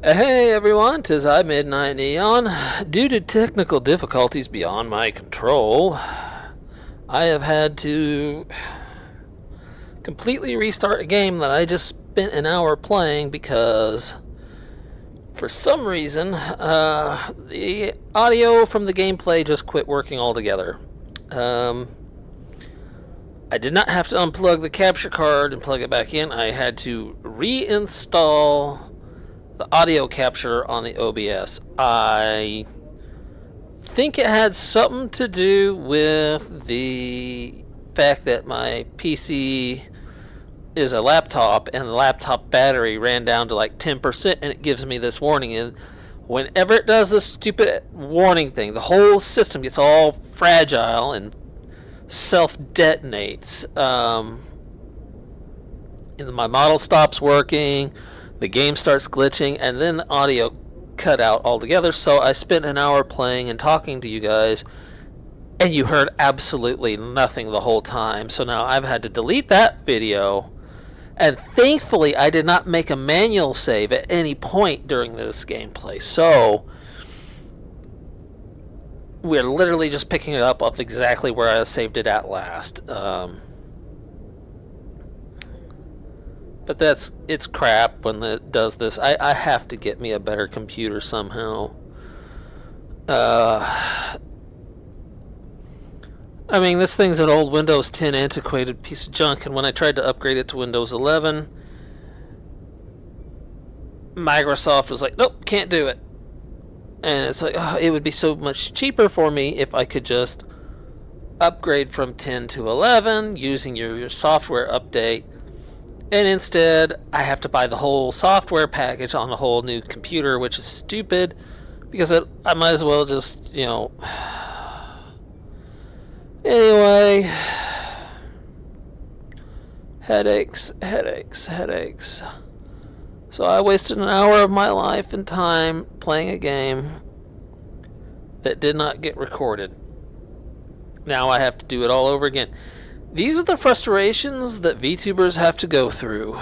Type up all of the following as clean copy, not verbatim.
Hey everyone, 'tis I Midnight Neon. Due to technical difficulties beyond my control, I have had to completely restart a game that I just spent an hour playing because, for some reason, the audio from the gameplay just quit working altogether. I did not have to unplug the capture card and plug it back in. I had to reinstall the audio capture on the OBS. I think it had something to do with the fact that my PC is a laptop and the laptop battery ran down to like 10% and it gives me this warning. And whenever it does this stupid warning thing, the whole system gets all fragile and self detonates. And my model stops working, the game starts glitching, and then the audio cut out altogether. So I spent an hour playing and talking to you guys, and you heard absolutely nothing the whole time. So now I've had to delete that video, and thankfully I did not make a manual save at any point during this gameplay. So we're literally just picking it up off exactly where I saved it at last. But it's crap when it does this. I have to get me a better computer somehow. I mean, this thing's an old Windows 10 antiquated piece of junk, and when I tried to upgrade it to Windows 11, Microsoft was like, nope, can't do it. And it's like, oh, it would be so much cheaper for me if I could just upgrade from 10 to 11 using your software update. And instead, I have to buy the whole software package on a whole new computer, which is stupid because I might as well just, Anyway, headaches. So I wasted an hour of my life and time playing a game that did not get recorded. Now I have to do it all over again. These are the frustrations that VTubers have to go through.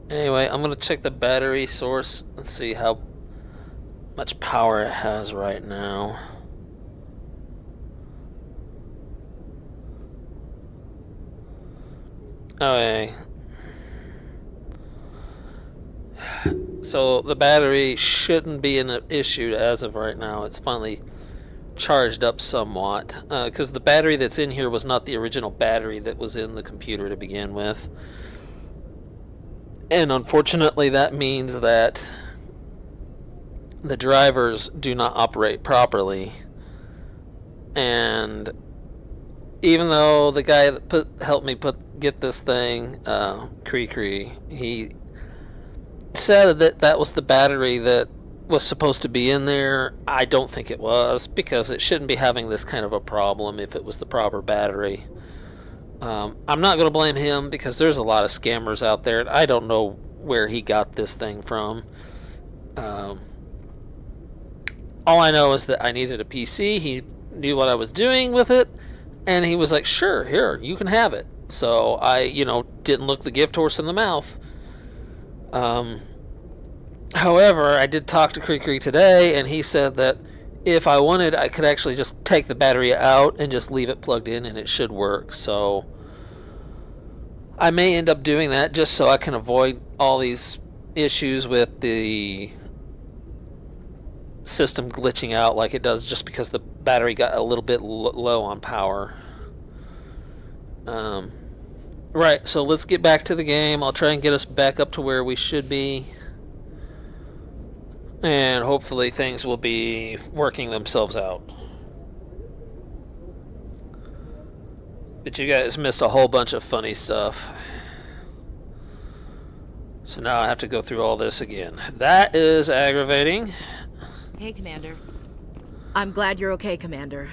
Anyway, I'm going to check the battery source and see how much power it has right now. Okay. So the battery shouldn't be an issue as of right now. It's finally charged up somewhat, because the battery that's in here was not the original battery that was in the computer to begin with. And unfortunately that means that the drivers do not operate properly. And even though the guy that helped me get this thing, Cree, he said that was the battery that was supposed to be in there, I don't think it was, because it shouldn't be having this kind of a problem if it was the proper battery. I'm not going to blame him because there's a lot of scammers out there, and I don't know where he got this thing from. All I know is that I needed a PC. He knew what I was doing with it, and he was like, sure, here, you can have it. So I, didn't look the gift horse in the mouth. However, I did talk to Cree today, and he said that if I wanted, I could actually just take the battery out and just leave it plugged in, and it should work. So I may end up doing that just so I can avoid all these issues with the system glitching out like it does just because the battery got a little bit low on power. Right, so let's get back to the game. I'll try and get us back up to where we should be. And hopefully things will be working themselves out. But you guys missed a whole bunch of funny stuff. So now I have to go through all this again. That is aggravating. Hey, Commander. I'm glad you're okay, Commander.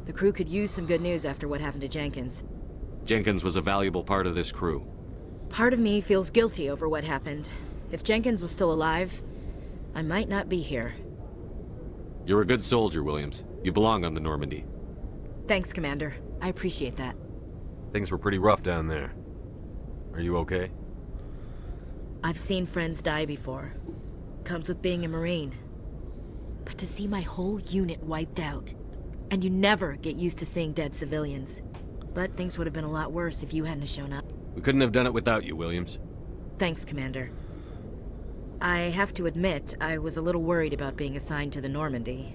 The crew could use some good news after what happened to Jenkins. Jenkins was a valuable part of this crew. Part of me feels guilty over what happened. If Jenkins was still alive, I might not be here. You're a good soldier, Williams. You belong on the Normandy. Thanks, Commander. I appreciate that. Things were pretty rough down there. Are you okay? I've seen friends die before. Comes with being a Marine. But to see my whole unit wiped out, and you never get used to seeing dead civilians. But things would have been a lot worse if you hadn't shown up. We couldn't have done it without you, Williams. Thanks, Commander. I have to admit, I was a little worried about being assigned to the Normandy.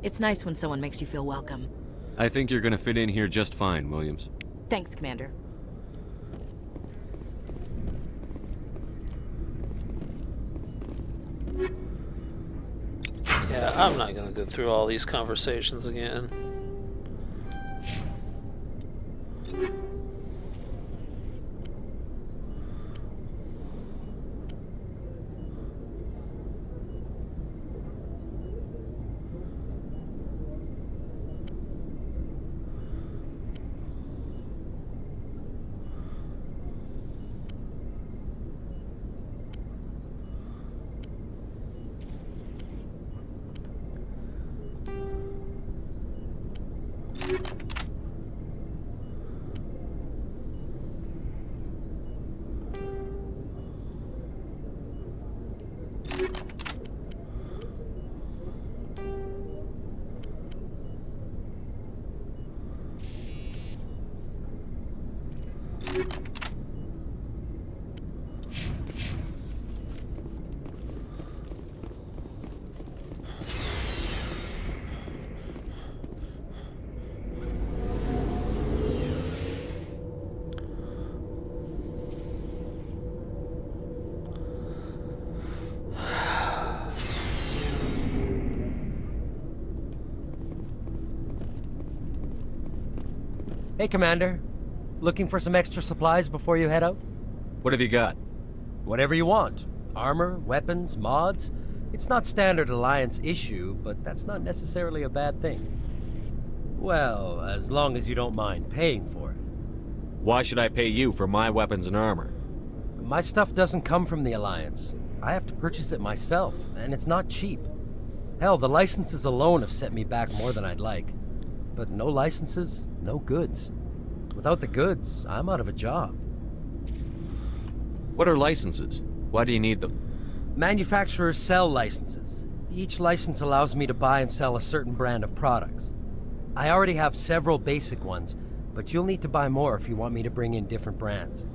It's nice when someone makes you feel welcome. I think you're gonna fit in here just fine, Williams. Thanks, Commander. Yeah, I'm not gonna go through all these conversations again. Hey, Commander. Looking for some extra supplies before you head out? What have you got? Whatever you want. Armor, weapons, mods. It's not standard Alliance issue, but that's not necessarily a bad thing. Well, as long as you don't mind paying for it. Why should I pay you for my weapons and armor? My stuff doesn't come from the Alliance. I have to purchase it myself, and it's not cheap. Hell, the licenses alone have set me back more than I'd like. But no licenses, no goods. Without the goods, I'm out of a job. What are licenses? Why do you need them? Manufacturers sell licenses. Each license allows me to buy and sell a certain brand of products. I already have several basic ones, but you'll need to buy more if you want me to bring in different brands.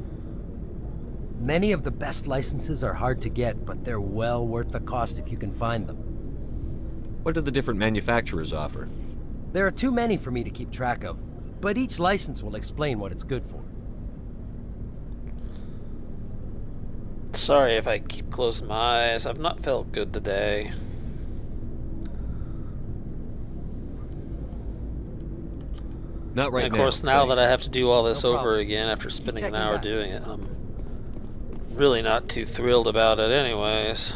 Many of the best licenses are hard to get, but they're well worth the cost if you can find them. What do the different manufacturers offer? There are too many for me to keep track of, but each license will explain what it's good for. Sorry if I keep closing my eyes. I've not felt good today. Not right now. And of course, now that I have to do all this No over problem. again after Keep spending an checking hour back. doing it, I'm really not too thrilled about it anyways.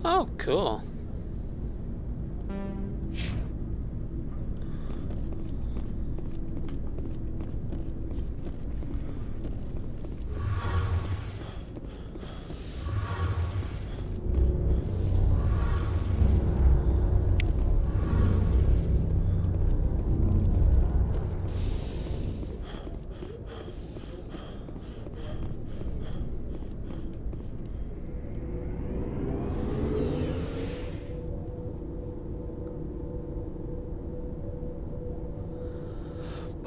Oh, cool.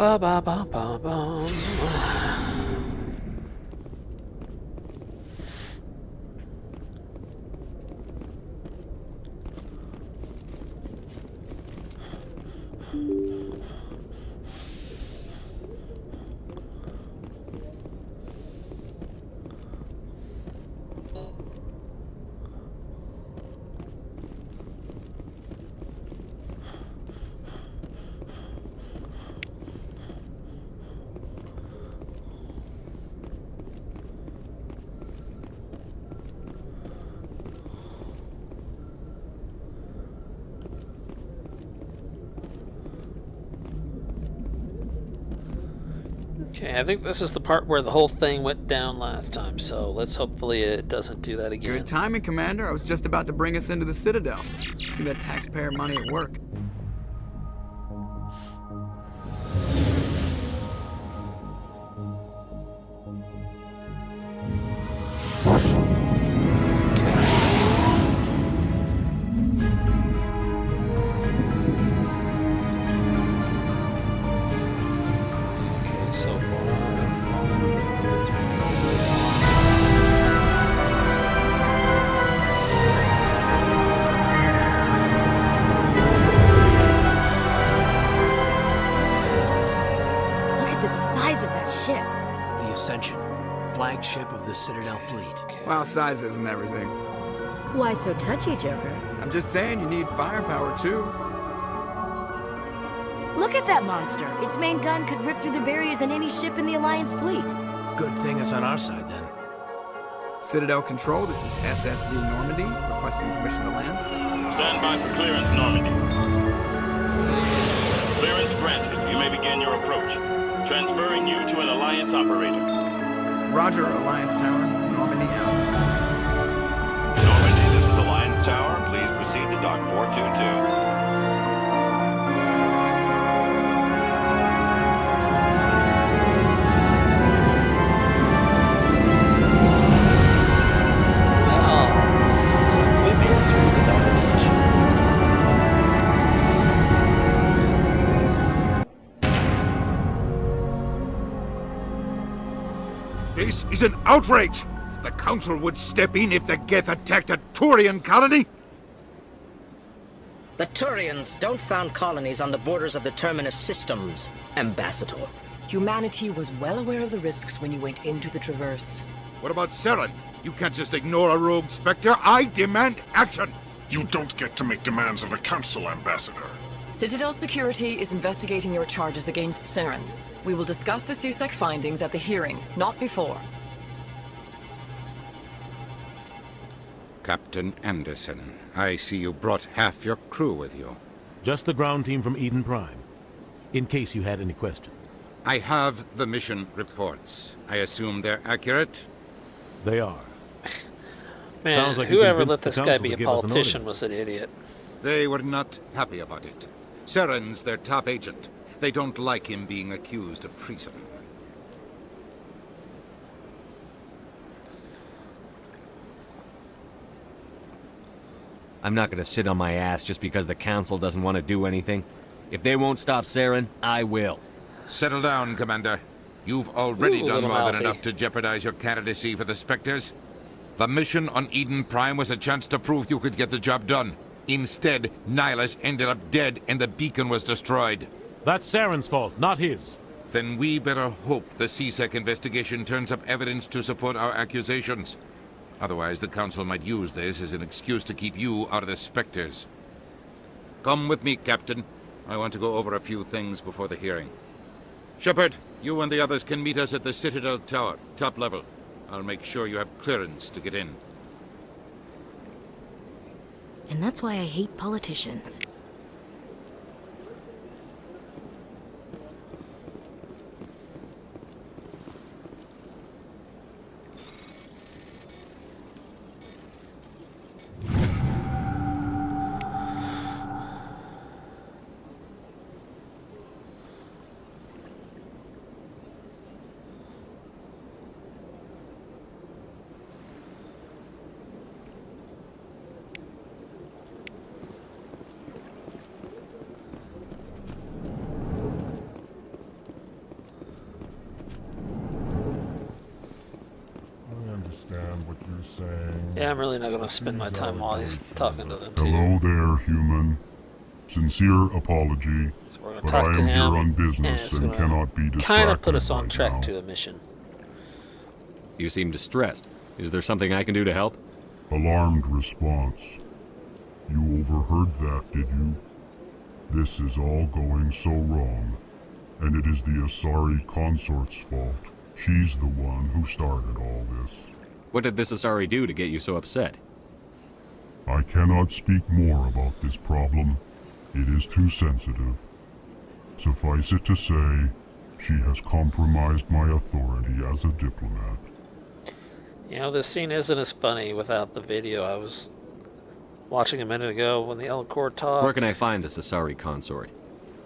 Ba ba ba ba bum. Okay, I think this is the part where the whole thing went down last time, so let's hopefully it doesn't do that again. Good timing, Commander. I was just about to bring us into the Citadel. See that taxpayer money at work. Okay, so far. Look at the size of that ship. The Ascension, flagship of the Citadel fleet. Well, size isn't everything. Why so touchy, Joker? I'm just saying you need firepower, too. Look at that monster. Its main gun could rip through the barriers in any ship in the Alliance fleet. Good thing it's on our side, then. Citadel Control, this is SSV Normandy, requesting permission to land. Stand by for clearance, Normandy. Clearance granted. You may begin your approach. Transferring you to an Alliance operator. Roger, Alliance Tower, Normandy out. Normandy, this is Alliance Tower. Please proceed to Dock 422. This is an outrage! The Council would step in if the Geth attacked a Turian colony? The Turians don't found colonies on the borders of the Terminus systems, Ambassador. Humanity was well aware of the risks when you went into the Traverse. What about Saren? You can't just ignore a rogue Spectre. I demand action! You don't get to make demands of the Council, Ambassador. Citadel Security is investigating your charges against Saren. We will discuss the CSEC findings at the hearing, not before. Captain Anderson, I see you brought half your crew with you. Just the ground team from Eden Prime, in case you had any questions. I have the mission reports. I assume they're accurate? They are. Man, Sounds like you whoever convinced let the this guy Council be to a give us an politician audience. was an idiot. They were not happy about it. Saren's their top agent. They don't like him being accused of treason. I'm not gonna sit on my ass just because the Council doesn't want to do anything. If they won't stop Saren, I will. Settle down, Commander. You've already Ooh, done little more than mouthy. enough to jeopardize your candidacy for the Spectres. The mission on Eden Prime was a chance to prove you could get the job done. Instead, Nihilus ended up dead and the beacon was destroyed. That's Saren's fault, not his. Then we better hope the CSEC investigation turns up evidence to support our accusations. Otherwise, the Council might use this as an excuse to keep you out of the Spectres. Come with me, Captain. I want to go over a few things before the hearing. Shepard, you and the others can meet us at the Citadel Tower, top level. I'll make sure you have clearance to get in. And that's why I hate politicians. What you're saying. Yeah, I'm really not going to spend my time while he's talking to them, too. Hello there, human. Sincere apology, So we're going to but talk I to am him, here on and business it's and going cannot be to distracted kind of put us on right track now. to the mission. You seem distressed. Is there something I can do to help? Alarmed response. You overheard that, did you? This is all going so wrong, and it is the Asari consort's fault. She's the one who started all this. What did this Asari do to get you so upset? I cannot speak more about this problem. It is too sensitive. Suffice it to say, She has compromised my authority as a diplomat. You know, this scene isn't as funny without the video I was watching a minute ago when the Elcor talked. Where can I find this Asari consort?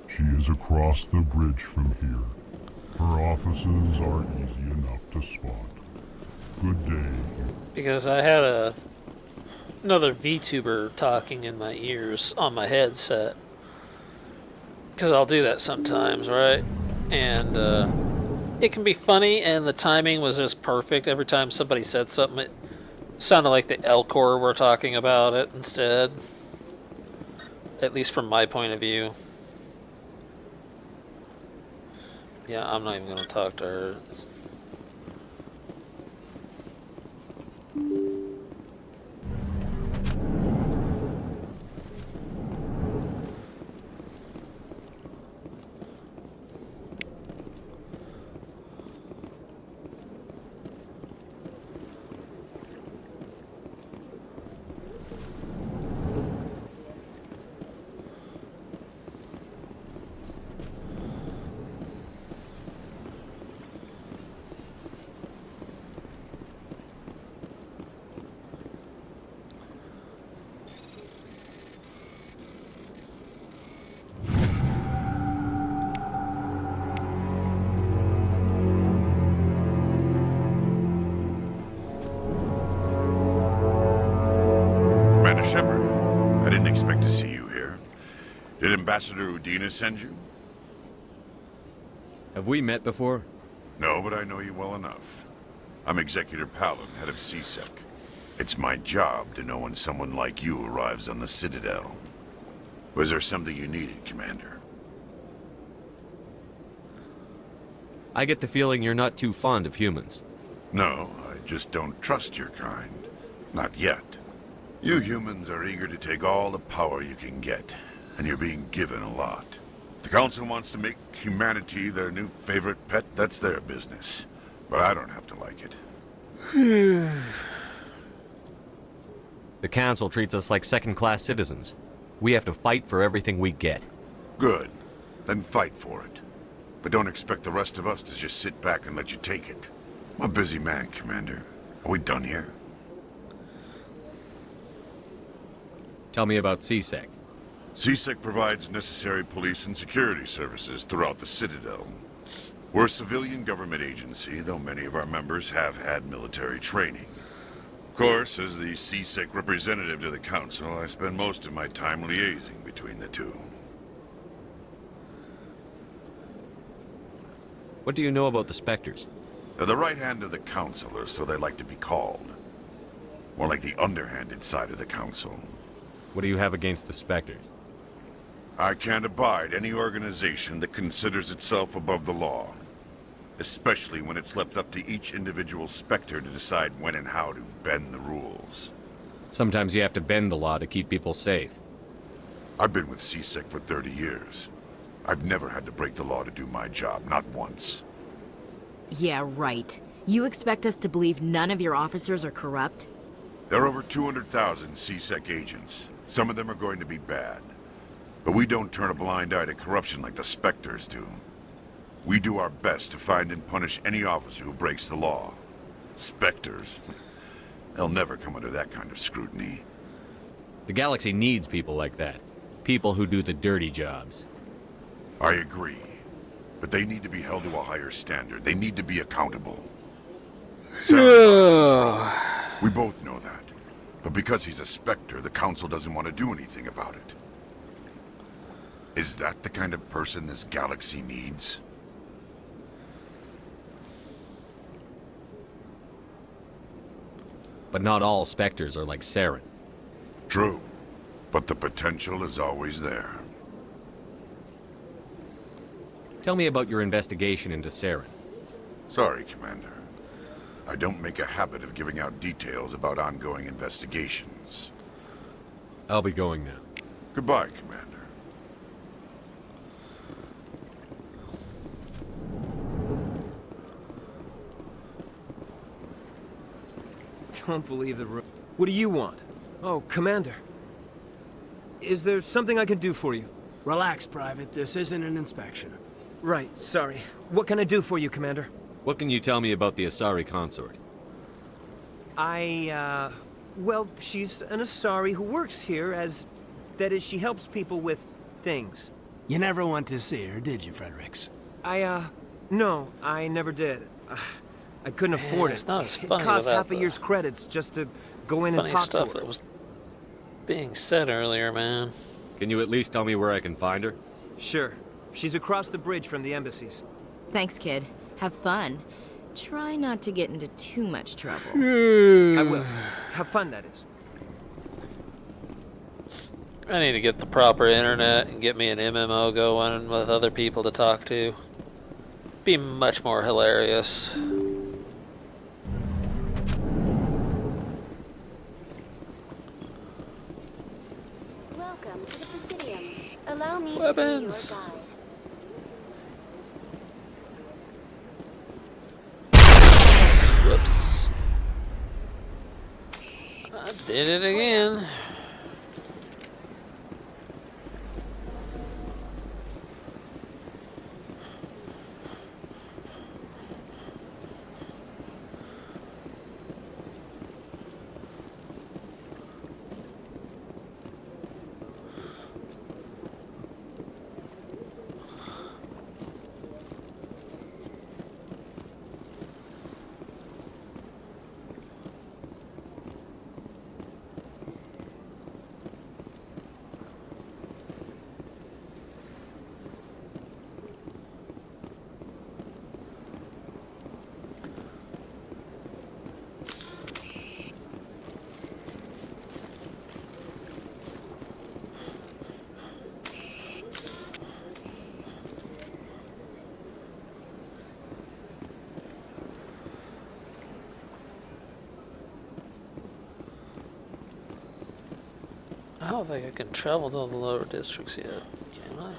She is across the bridge from here. Her offices are easy enough to spot. Good day. Because I had another VTuber talking in my ears on my headset. Because I'll do that sometimes, right? And it can be funny, and the timing was just perfect. Every time somebody said something, it sounded like the Elcor were talking about it instead. At least from my point of view. Yeah, I'm not even going to talk to her. Commander Shepard, I didn't expect to see you here. Did Ambassador Udina send you? Have we met before? No, but I know you well enough. I'm Executor Palin, head of CSEC. It's my job to know when someone like you arrives on the Citadel. Was there something you needed, Commander? I get the feeling you're not too fond of humans. No, I just don't trust your kind. Not yet. You humans are eager to take all the power you can get, and you're being given a lot. If the Council wants to make humanity their new favorite pet, that's their business. But I don't have to like it. The Council treats us like second-class citizens. We have to fight for everything we get. Good. Then fight for it. But don't expect the rest of us to just sit back and let you take it. I'm a busy man, Commander. Are we done here? Tell me about CSEC. CSEC provides necessary police and security services throughout the Citadel. We're a civilian government agency, though many of our members have had military training. Of course, as the CSEC representative to the Council, I spend most of my time liaising between the two. What do you know about the Spectres? They're the right hand of the Council, or so they like to be called. More like the underhanded side of the Council. What do you have against the Spectres? I can't abide any organization that considers itself above the law. Especially when it's left up to each individual Spectre to decide when and how to bend the rules. Sometimes you have to bend the law to keep people safe. I've been with CSEC for 30 years. I've never had to break the law to do my job, not once. Yeah, right. You expect us to believe none of your officers are corrupt? There are over 200,000 CSEC agents. Some of them are going to be bad. But we don't turn a blind eye to corruption like the Spectres do. We do our best to find and punish any officer who breaks the law. Spectres. They'll never come under that kind of scrutiny. The galaxy needs people like that. People who do the dirty jobs. I agree. But they need to be held to a higher standard. They need to be accountable. We both know that. But because he's a Spectre, the Council doesn't want to do anything about it. Is that the kind of person this galaxy needs? But not all Spectres are like Saren. True. But the potential is always there. Tell me about your investigation into Saren. Sorry, Commander. I don't make a habit of giving out details about ongoing investigations. I'll be going now. Goodbye, Commander. Don't believe the room. What do you want? Oh, Commander. Is there something I can do for you? Relax, Private. This isn't an inspection. Right, sorry. What can I do for you, Commander? What can you tell me about the Asari consort? Well, she's an Asari who works here as... That is, she helps people with things. You never went to see her, did you, Fredericks? No, I never did. I couldn't afford it. It's not as It funny costs without half a the year's credits just to go in and funny talk to stuff her. that was being said earlier, man. Can you at least tell me where I can find her? Sure. She's across the bridge from the embassies. Thanks, kid. Have fun. Try not to get into too much trouble. I will. Have fun, that is. I need to get the proper internet and get me an MMO going with other people to talk to. Be much more hilarious. Welcome to the Presidium. Allow me Weapons. to be your guide. Whoops. I did it again. I don't think I can travel to the lower districts yet, can I?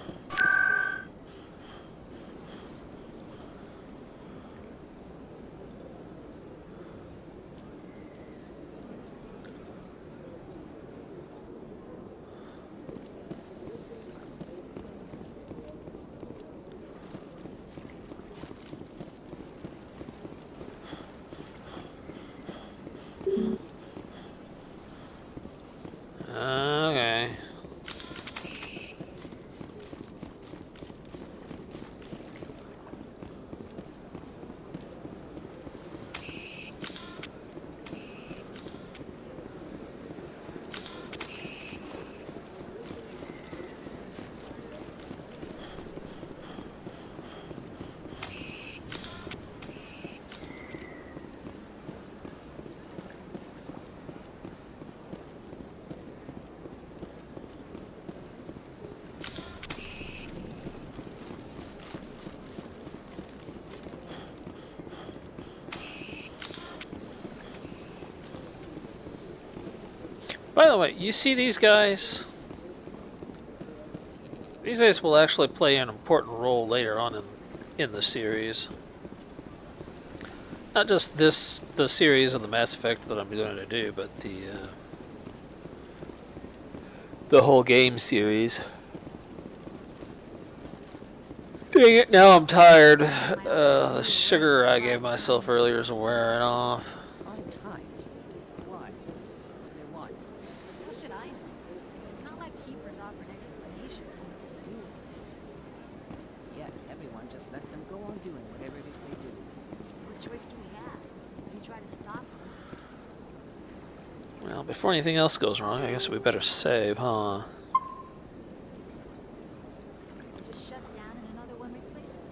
Okay. By the way, you see these guys? These guys will actually play an important role later on in the series. Not just the series of the Mass Effect that I'm going to do, but the whole game series. Dang it, now I'm tired. The sugar I gave myself earlier is wearing off. Well, before anything else goes wrong, I guess we better save, huh? Just shut down and another one replaces it.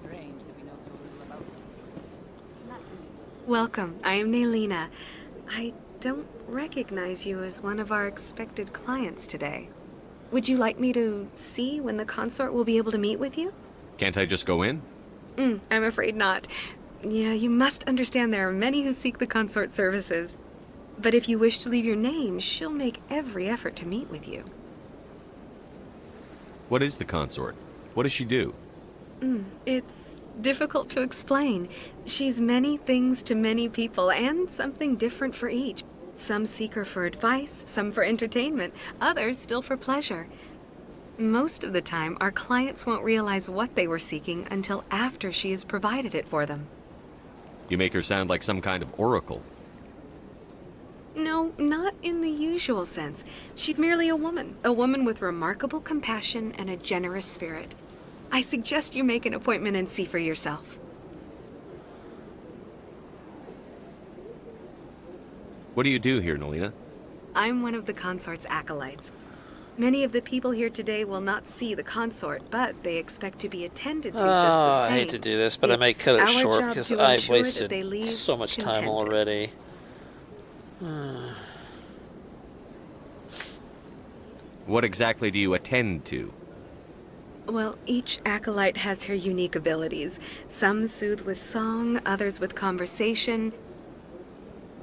Strange that we know so little about them. Not to me. Welcome. I am Naylina. I don't recognize you as one of our expected clients today. Would you like me to see when the consort will be able to meet with you? Can't I just go in? I'm afraid not. Yeah, you must understand there are many who seek the consort services. But if you wish to leave your name, she'll make every effort to meet with you. What is the consort? What does she do? It's difficult to explain. She's many things to many people, and something different for each. Some seek her for advice, some for entertainment, others still for pleasure. Most of the time, our clients won't realize what they were seeking until after she has provided it for them. You make her sound like some kind of oracle. No, not in the usual sense. She's merely a woman with remarkable compassion and a generous spirit. I suggest you make an appointment and see for yourself. What do you do here, Nelina? I'm one of the consort's acolytes. Many of the people here today will not see the consort, but they expect to be attended to just the same. I hate to do this, but I may cut it short because I've wasted so much time already. What exactly do you attend to? Well, each acolyte has her unique abilities. Some soothe with song, others with conversation.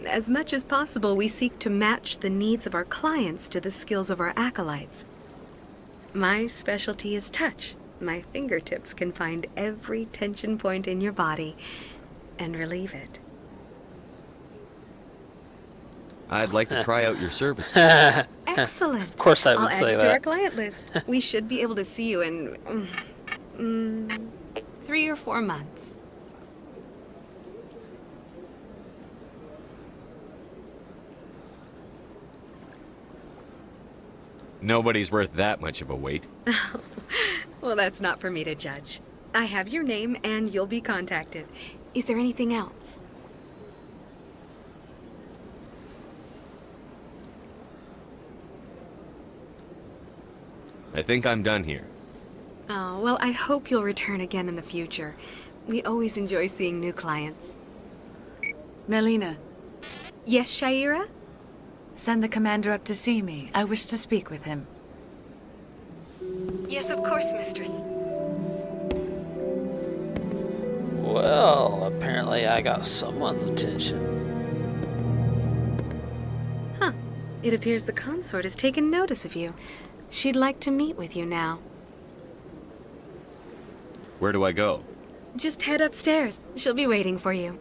As much as possible, we seek to match the needs of our clients to the skills of our acolytes. My specialty is touch. My fingertips can find every tension point in your body and relieve it. I'd like to try out your services. Excellent. Of course I would I'll add say you that. to our client list. We should be able to see you in 3 or 4 months. Nobody's worth that much of a wait. Well, that's not for me to judge. I have your name and you'll be contacted. Is there anything else? I think I'm done here. Oh, well, I hope you'll return again in the future. We always enjoy seeing new clients. Nelina. Yes, Shaira? Send the commander up to see me. I wish to speak with him. Yes, of course, mistress. Well, apparently I got someone's attention. Huh. It appears the consort has taken notice of you. She'd like to meet with you now. Where do I go? Just head upstairs. She'll be waiting for you.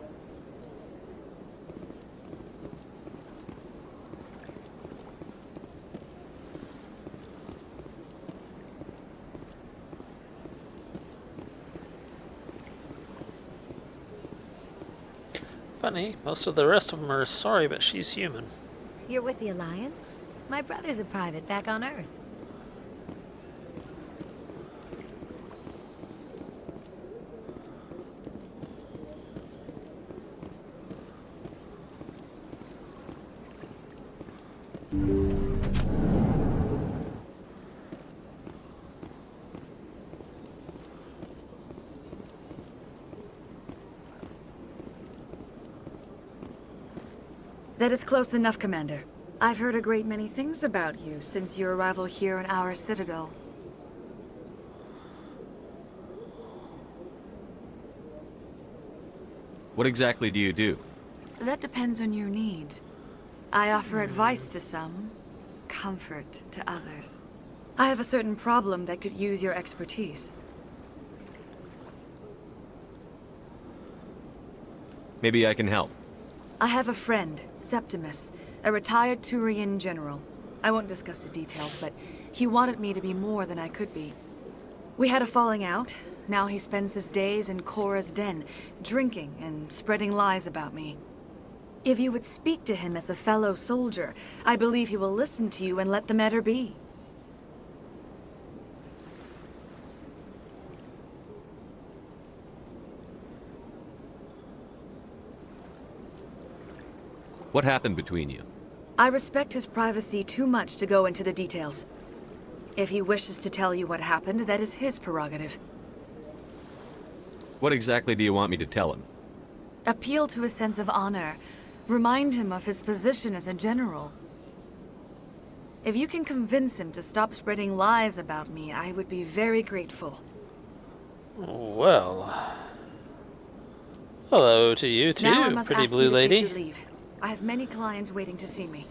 Funny, most of the rest of them are sorry, but she's human. You're with the Alliance? My brother's a private back on Earth. That is close enough, Commander. I've heard a great many things about you since your arrival here in our Citadel. What exactly do you do? That depends on your needs. I offer advice to some, comfort to others. I have a certain problem that could use your expertise. Maybe I can help. I have a friend, Septimus, a retired Turian general. I won't discuss the details, but he wanted me to be more than I could be. We had a falling out. Now he spends his days in Korra's den, drinking and spreading lies about me. If you would speak to him as a fellow soldier, I believe he will listen to you and let the matter be. What happened between you? I respect his privacy too much to go into the details. If he wishes to tell you what happened, that is his prerogative. What exactly do you want me to tell him? Appeal to his sense of honor. Remind him of his position as a general. If you can convince him to stop spreading lies about me, I would be very grateful. Well... Hello to you too, Now I must pretty ask blue you to lady. take your leave. I have many clients waiting to see me.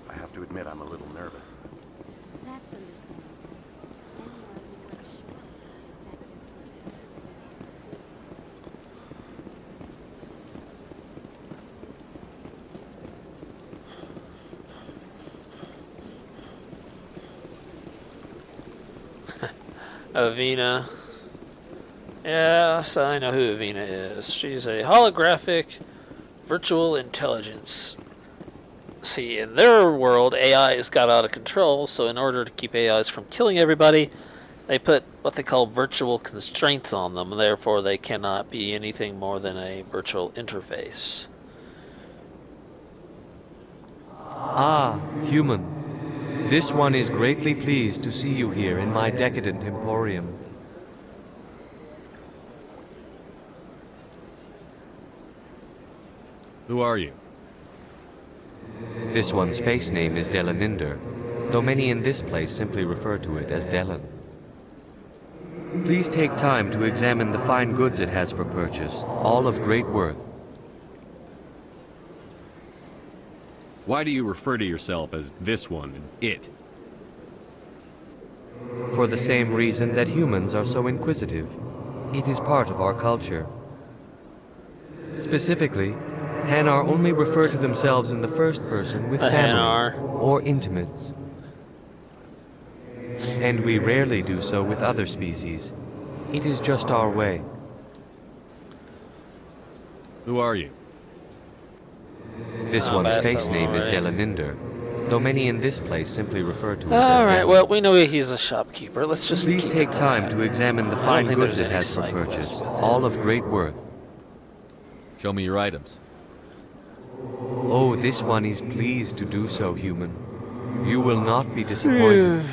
I have to admit I'm a little nervous. That's understandable. Anyone who wears short to expect their first time. Avina. Yes, I know who Avina is. She's a holographic virtual intelligence. See, in their world, AIs got out of control, so in order to keep AIs from killing everybody, they put what they call virtual constraints on them, therefore they cannot be anything more than a virtual interface. Ah, human. This one is greatly pleased to see you here in my decadent emporium. Who are you? This one's face name is Delaninder, though many in this place simply refer to it as Delan. Please take time to examine the fine goods it has for purchase, all of great worth. Why do you refer to yourself as this one and it? For the same reason that humans are so inquisitive. It is part of our culture. Specifically, Hanar only refer to themselves in the first person with family or intimates. And we rarely do so with other species. It is just our way. Who are you? This one's face name is Delaninder, though many in this place simply refer to it as Alright, Delan. well, we know he's a shopkeeper. Let's just Please keep take it to time that. to examine the I don't fine think goods there's it any has for side quest purchase, with him. all of great worth. Show me your items. Oh, this one is pleased to do so, human. You will not be disappointed.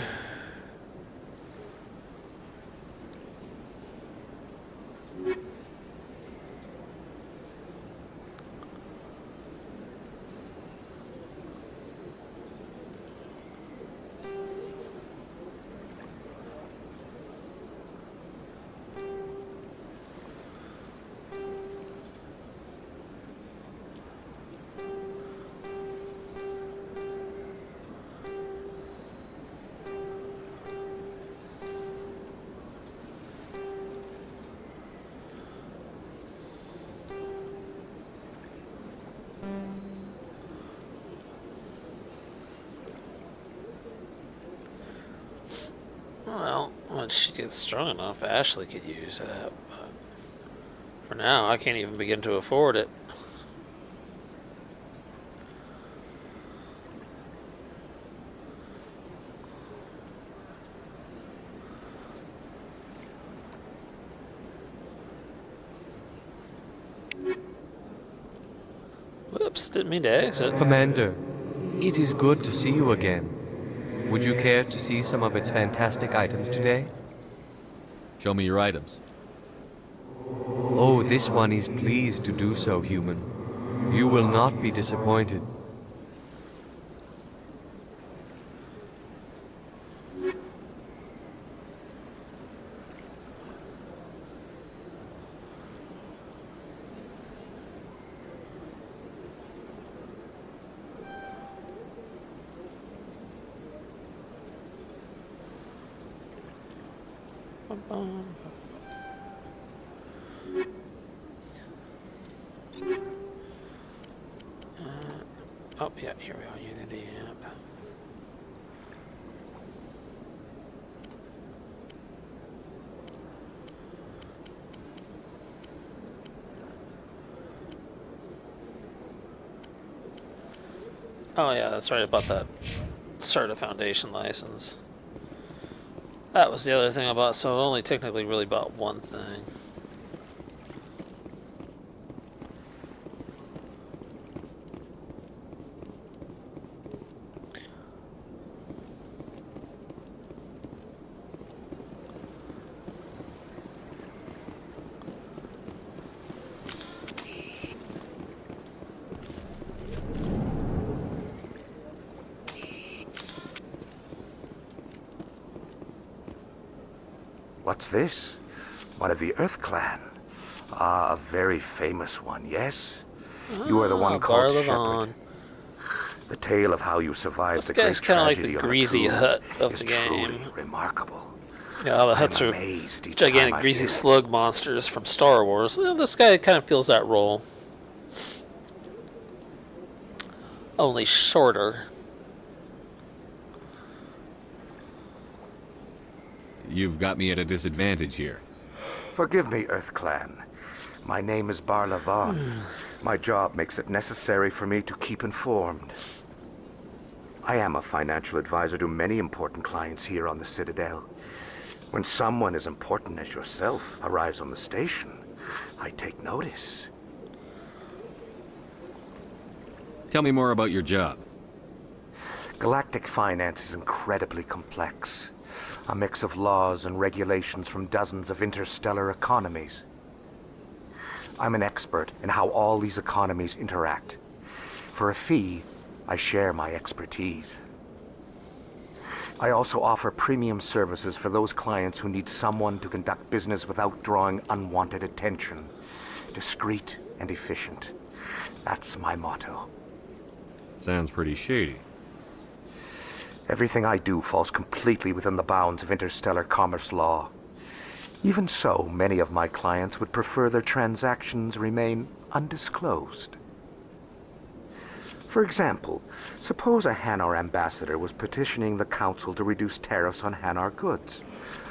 Well, once she gets strong enough, Ashley could use that. But for now, I can't even begin to afford it. Whoops, didn't mean to exit. Commander, it is good to see you again. Would you care to see some of its fantastic items today? Show me your items. Oh, this one is pleased to do so, human. You will not be disappointed. Oh, yeah, here we are, Unity app. Oh, yeah, that's right about that Certa Foundation license. That was the other thing I bought, so I only technically really bought one thing. What's this? One of the Earth Clan. Ah, a very famous one, yes? You are the one called Shepherd. The tale of how you survived This the guy's great kind of like tragedy the on greasy cruise hut of is the truly game. remarkable. Yeah, all the huts are gigantic greasy slug monsters from Star Wars. Well, this guy kind of fills that role. Only shorter. you've got me at a disadvantage here. Forgive me, Earth Clan. My name is Barlavan. My job makes it necessary for me to keep informed. I am a financial advisor to many important clients here on the Citadel. When someone as important as yourself arrives on the station, I take notice. Tell me more about your job. Galactic finance is incredibly complex. A mix of laws and regulations from dozens of interstellar economies. I'm an expert in how all these economies interact. For a fee, I share my expertise. I also offer premium services for those clients who need someone to conduct business without drawing unwanted attention. Discreet and efficient. That's my motto. Sounds pretty shady. Everything I do falls completely within the bounds of interstellar commerce law. Even so, many of my clients would prefer their transactions remain undisclosed. For example, suppose a Hanar ambassador was petitioning the council to reduce tariffs on Hanar goods.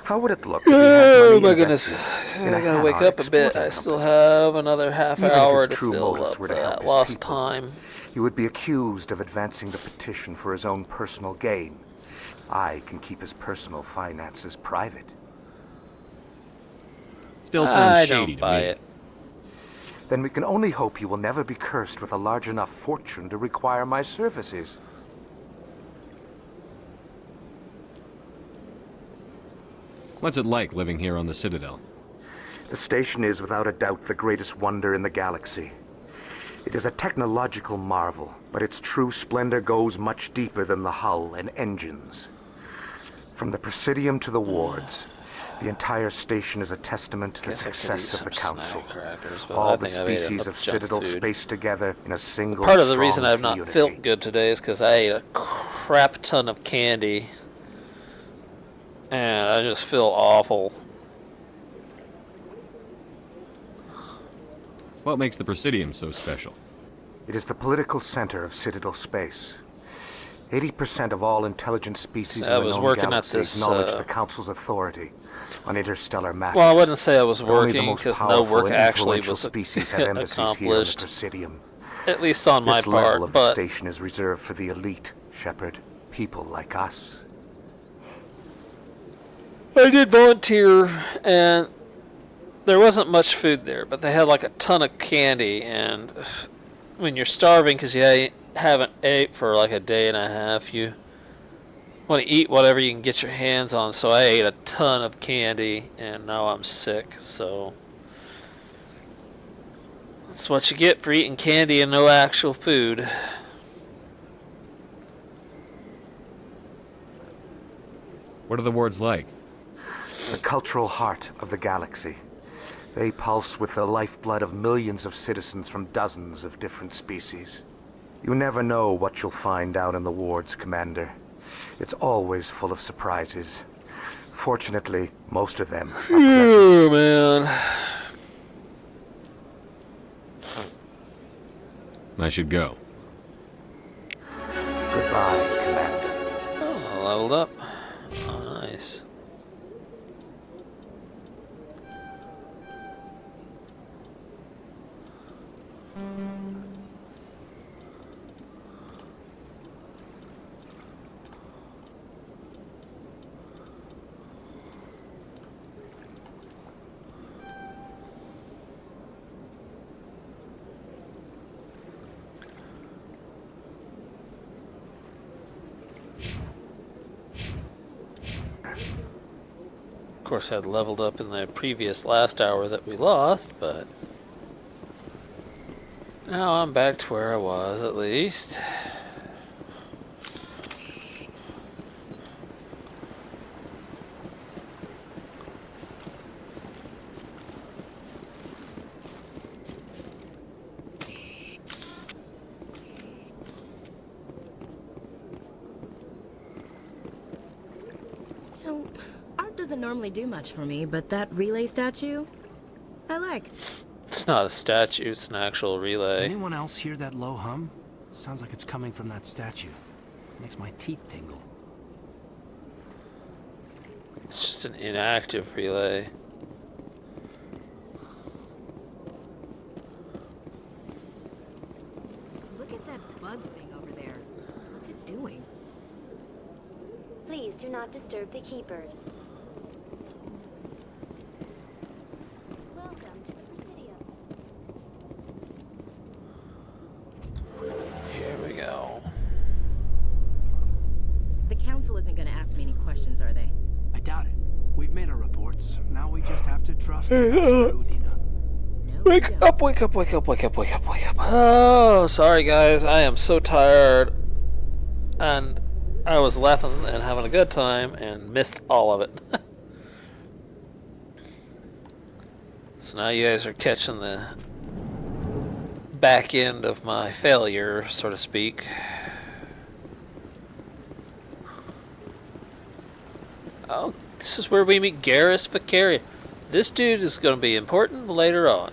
How would it look if he had Oh money my goodness. invested in I a gotta wake Hanar up a bit. exporting I still company? have another half Even if hour his to true fill motives up were for to help that his lost people, time. he would be accused of advancing the petition for his own personal gain. I can keep his personal finances private. Still sounds I shady don't buy to me. it. Then we can only hope you will never be cursed with a large enough fortune to require my services. What's it like living here on the Citadel? The station is without a doubt the greatest wonder in the galaxy. It is a technological marvel, but its true splendor goes much deeper than the hull and engines. From the Presidium to the wards, the entire station is a testament to the Guess I could eat success of the some Council. snack crackers, but I All the think I've ate species enough of junk Citadel food. spaced together in a single Part of the reason strong I've not community. felt good today is because I ate a crap ton of candy. And I just feel awful. What makes the Presidium so special? It is the political center of Citadel space. 80% of all intelligent species So I in the was known working at galaxy this, acknowledge the Council's authority on interstellar matters. Well, I wouldn't say I was Only the working most because no powerful work and actually influential was species have embassies here on the accomplished. Presidium. At least on my This level part, of but the station is reserved for the elite, Shepard. People like us. I did volunteer, and there wasn't much food there, but they had like a ton of candy, and when you're starving because you haven't ate for like a day and a half, you want to eat whatever you can get your hands on, so I ate a ton of candy, and now I'm sick, so that's what you get for eating candy and no actual food. What are the wards like? The cultural heart of the galaxy. They pulse with the lifeblood of millions of citizens from dozens of different species. You never know what you'll find out in the wards, Commander. It's always full of surprises. Fortunately, most of them are pleasant. Oh, man. I should go. Goodbye, Commander. Oh, I leveled up. Oh, nice. Of course, I'd leveled up in the previous last hour that we lost, but now I'm back to where I was, at least. You know, art doesn't normally do much for me, but that relay statue, I like. It's not a statue, it's an actual relay. Anyone else hear that low hum? Sounds like it's coming from that statue. Makes my teeth tingle. It's just an inactive relay. Look at that bug thing over there. What's it doing? Please do not disturb the keepers. Welcome to the Presidio. Here we go. The council isn't going to ask me any questions, are they? I doubt it. We've made our reports. Now we just have to trust Udina. Wake up, wake up, wake up, wake up, wake up, wake up. Oh, sorry guys. I am so tired. And I was laughing and having a good time and missed all of it. So now you guys are catching the back end of my failure, so to speak. Oh, this is where we meet Garrus Vicarian. This dude is going to be important later on.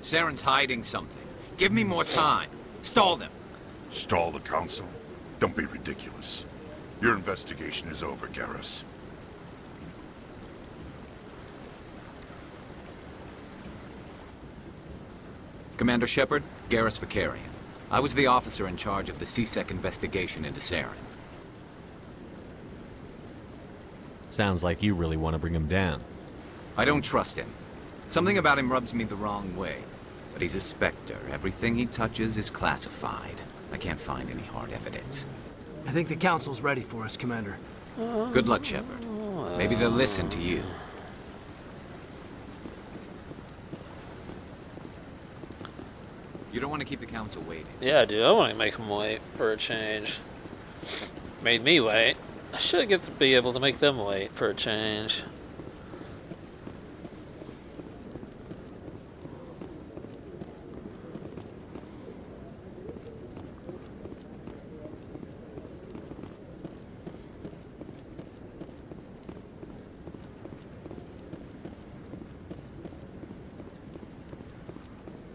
Saren's hiding something. Give me more time. Stall them. Stall the council? Don't be ridiculous. Your investigation is over, Garrus. Commander Shepard, Garrus Vicarian. I was the officer in charge of the CSEC investigation into Saren. Sounds like you really want to bring him down. I don't trust him. Something about him rubs me the wrong way. But he's a Spectre. Everything he touches is classified. I can't find any hard evidence. I think the council's ready for us, Commander. Good luck, Shepard. Maybe they'll listen to you. You don't want to keep the council waiting. Yeah, dude, I want to make them wait for a change. Made me wait. I should get to be able to make them wait for a change.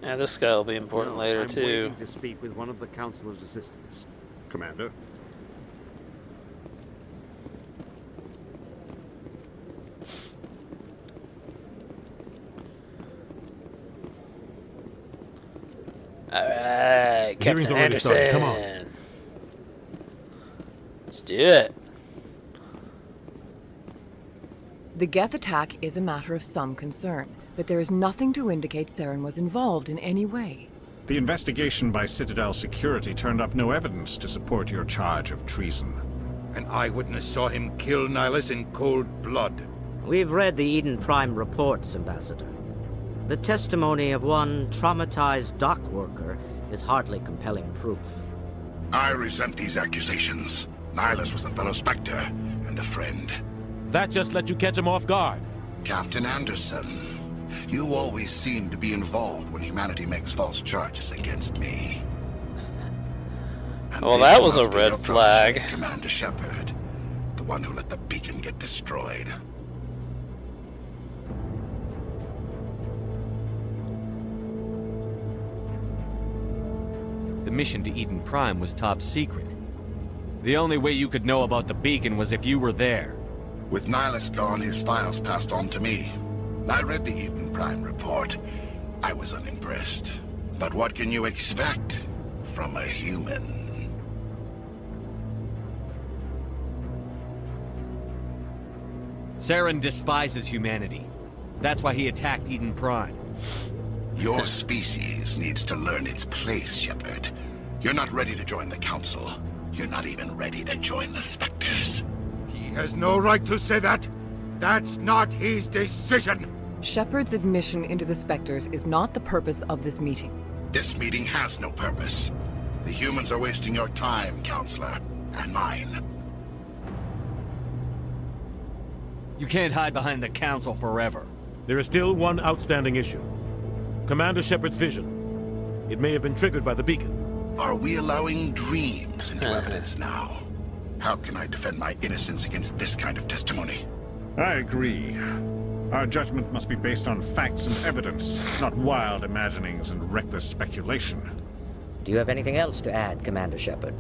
Yeah, this guy will be important later, I'm too. waiting to speak with one of the Councilor's assistants. Commander? Alright, Captain Hearing's already started. Come on. Anderson. Let's do it. The Geth attack is a matter of some concern, but there is nothing to indicate Saren was involved in any way. The investigation by Citadel Security turned up no evidence to support your charge of treason. An eyewitness saw him kill Nihilus in cold blood. We've read the Eden Prime reports, Ambassador. The testimony of one traumatized dock worker is hardly compelling proof. I resent these accusations. Nihilus was a fellow Spectre and a friend. That just let you catch him off guard. Captain Anderson, you always seem to be involved when humanity makes false charges against me. And Well, this that was a must be red your flag. protege, Commander Shepard, the one who let the beacon get destroyed. The mission to Eden Prime was top secret. The only way you could know about the beacon was if you were there. With Nihilus gone, his files passed on to me. I read the Eden Prime report. I was unimpressed. But what can you expect from a human? Saren despises humanity. That's why he attacked Eden Prime. Your species needs to learn its place, Shepard. You're not ready to join the Council. You're not even ready to join the Spectres. He has no right to say that. That's not his decision. Shepard's admission into the Spectres is not the purpose of this meeting. This meeting has no purpose. The humans are wasting your time, Counselor, and mine. You can't hide behind the Council forever. There is still one outstanding issue. Commander Shepard's vision. It may have been triggered by the beacon. Are we allowing dreams into evidence now? How can I defend my innocence against this kind of testimony? I agree. Our judgment must be based on facts and evidence, not wild imaginings and reckless speculation. Do you have anything else to add, Commander Shepard?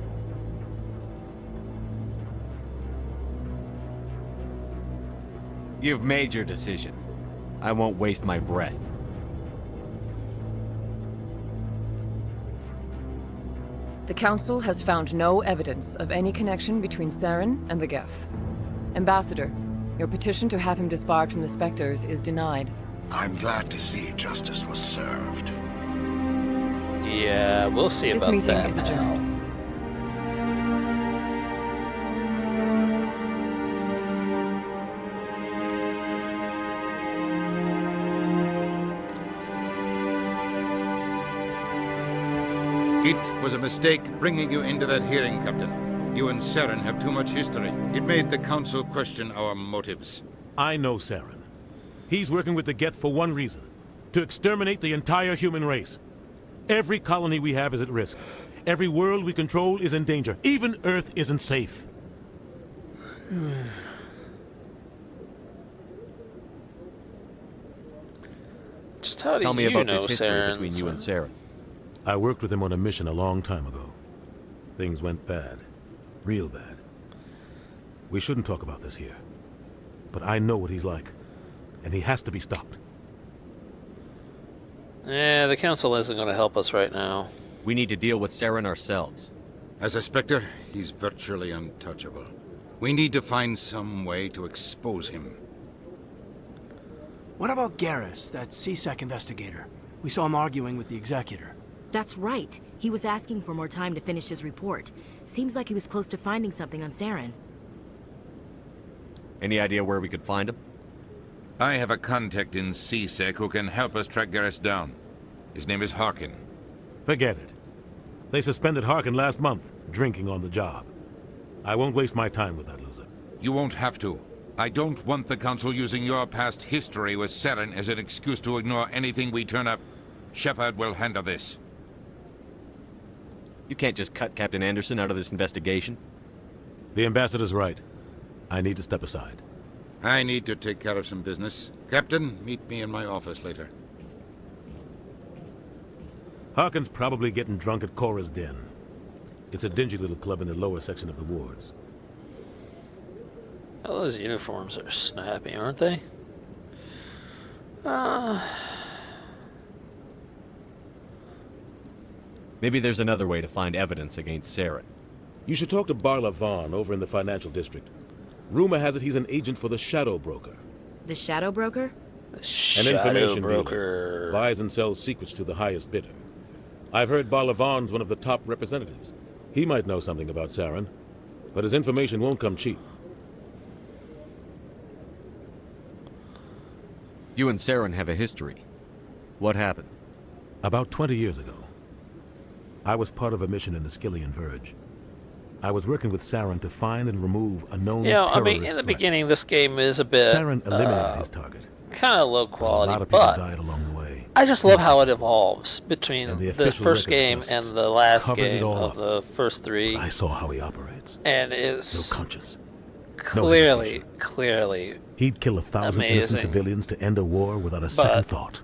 You've made your decision. I won't waste my breath. The Council has found no evidence of any connection between Saren and the Geth. Ambassador, your petition to have him disbarred from the Spectres is denied. I'm glad to see justice was served. Yeah, we'll see This about meeting that is now. adjourned. It was a mistake bringing you into that hearing, Captain. You and Saren have too much history. It made the Council question our motives. I know Saren. He's working with the Geth for one reason. To exterminate the entire human race. Every colony we have is at risk. Every world we control is in danger. Even Earth isn't safe. Just how do Tell me you about know this history Saren? between you and Saren. I worked with him on a mission a long time ago. Things went bad. Real bad. We shouldn't talk about this here. But I know what he's like. And he has to be stopped. Yeah, the Council isn't going to help us right now. We need to deal with Saren ourselves. As a Spectre, he's virtually untouchable. We need to find some way to expose him. What about Garrus, that CSEC investigator? We saw him arguing with the Executor. That's right. He was asking for more time to finish his report. Seems like he was close to finding something on Saren. Any idea where we could find him? I have a contact in CSEC who can help us track Garrus down. His name is Harkin. Forget it. They suspended Harkin last month, drinking on the job. I won't waste my time with that loser. You won't have to. I don't want the Council using your past history with Saren as an excuse to ignore anything we turn up. Shepard will handle this. You can't just cut Captain Anderson out of this investigation. The ambassador's right. I need to step aside. I need to take care of some business. Captain, meet me in my office later. Harkin's probably getting drunk at Cora's Den. It's a dingy little club in the lower section of the wards. Oh, those uniforms are snappy, aren't they? Maybe there's another way to find evidence against Saren. You should talk to Barla Vaughn over in the financial district. Rumor has it he's an agent for the Shadow Broker. The Shadow Broker? An information dealer. Buys and sells secrets to the highest bidder. I've heard Barla Vaughn's one of the top representatives. He might know something about Saren, but his information won't come cheap. You and Saren have a history. What happened? About 20 years ago, I was part of a mission in the Skillian Verge. I was working with Saren to find and remove a known terrorist I mean, in the beginning, this game is a bit... Saren eliminated his target. Kind of low quality, a lot of people but died along the way. I just love how it evolves between the the official first records game just and the last covered it game all of the first three. I saw how he operates. And it's No conscience. clearly He'd kill 1,000 innocent amazing. civilians to end a war without a second thought.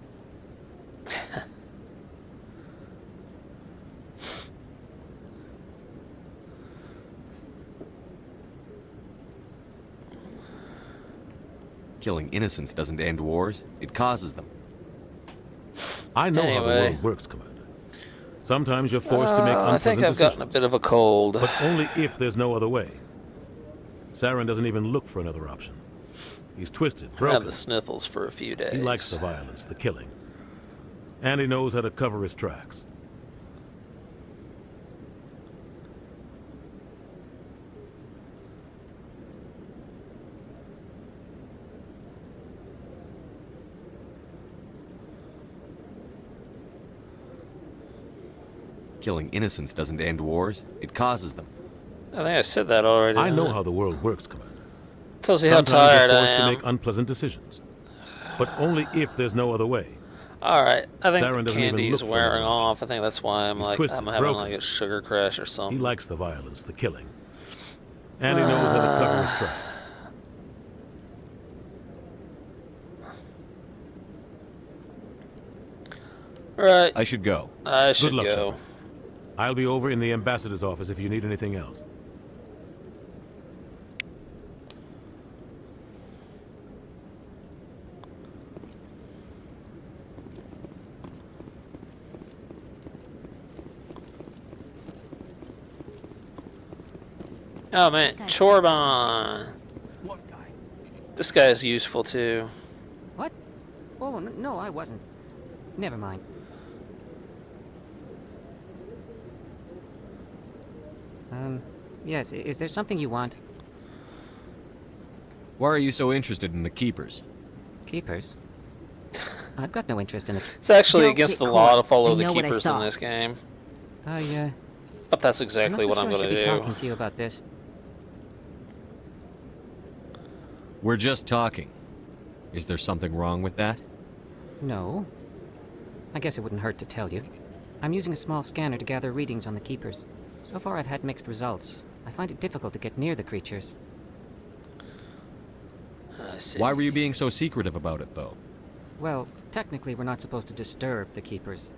Killing innocents doesn't end wars, it causes them. I know how the Anyway. world works, Commander. Sometimes you're forced to make I unpleasant think I've decisions. gotten a bit of a cold. But only if there's no other way. Saren doesn't even look for another option. He's twisted, I had broken. the sniffles for a few days. He likes the violence, the killing. And he knows how to cover his tracks. Killing innocents doesn't end wars, it causes them. I think I said that already. I know didn't how the world works, Commander. it? Tells you how Sometimes tired you're I forced to am. make unpleasant decisions. But only if there's no other way. Alright, I think Saren the doesn't even candy's look for wearing another off. I think that's why I'm He's like twisted, I'm having broken. like a sugar crash or He something. likes the violence, the killing. And he knows how to cover his tracks. Right. I should go. I should Good luck, go. Shepard. I'll be over in the ambassador's office if you need anything else. Oh man, Chorbon. What guy? This guy is useful too. What? Oh, no, I wasn't. Never mind. Yes, is there something you want? Why are you so interested in the Keepers? Keepers? I've got no interest in it. It's actually Don't against get the law caught. to follow I the know what I Keepers in saw. this game. But that's exactly what I'm going to do. talking to you about this. We're just talking. Is there something wrong with that? No. I guess it wouldn't hurt to tell you. I'm using a small scanner to gather readings on the Keepers. So far I've had mixed results. I find it difficult to get near the creatures. Why were you being so secretive about it, though? Well, technically we're not supposed to disturb the Keepers.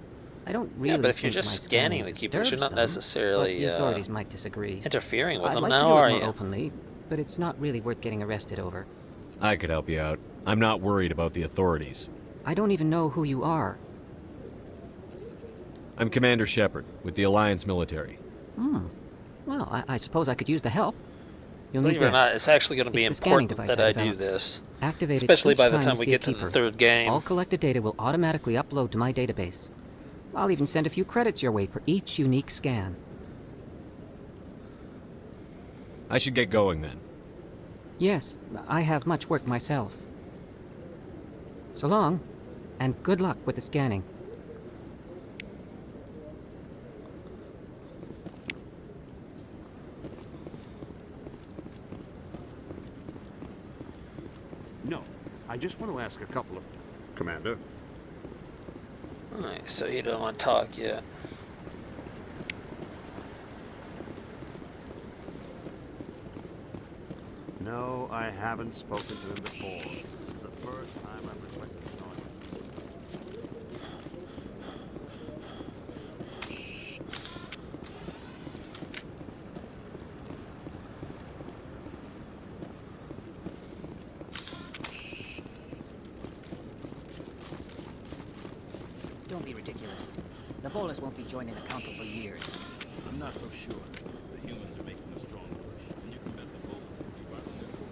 I don't really Yeah, but if you're think just my scanning scanning the Keepers, you're disturbs not them, necessarily but the authorities might disagree. interfering with I'd them like now, to do are it more you? openly, but it's not really worth getting arrested over. I could help you out. I'm not worried about the authorities. I don't even know who you are. I'm Commander Shepard, with the Alliance military. Well, I suppose I could use the help. You'll Believe need it or this. not, it's actually going to be It's the scanning important device that I do developed. this. Activate it Especially each by the time time you we see a get to the keeper. third game. All collected data will automatically upload to my database. I'll even send a few credits your way for each unique scan. I should get going then. Yes, I have much work myself. So long, and good luck with the scanning. No, I just want to ask a couple of... Commander? Alright, so he don't want to talk yet. No, I haven't spoken to him before. This is the first time I've requested an audience. Don't be ridiculous. The Bolus won't be joining the Council for years. I'm not so sure. The humans are making a strong push, and you can bet the Bolus will be right on their heels.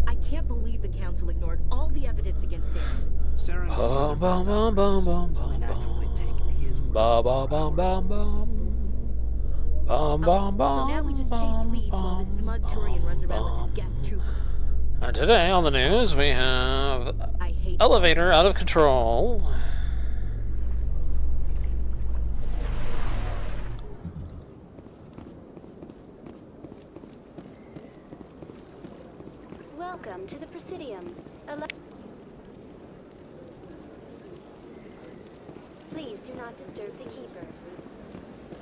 I can't believe the Council ignored all the evidence against Sarah. Bum, bum, bum, bum, bum, bum, bum. Ba, ba, bum, bum, bum. Bum, bum, bum, So now we just chase leads while this smug Turian runs around with his Geth troopers. And today on the news we have elevator out of control. Welcome to the Presidium. Please do not disturb the Keepers.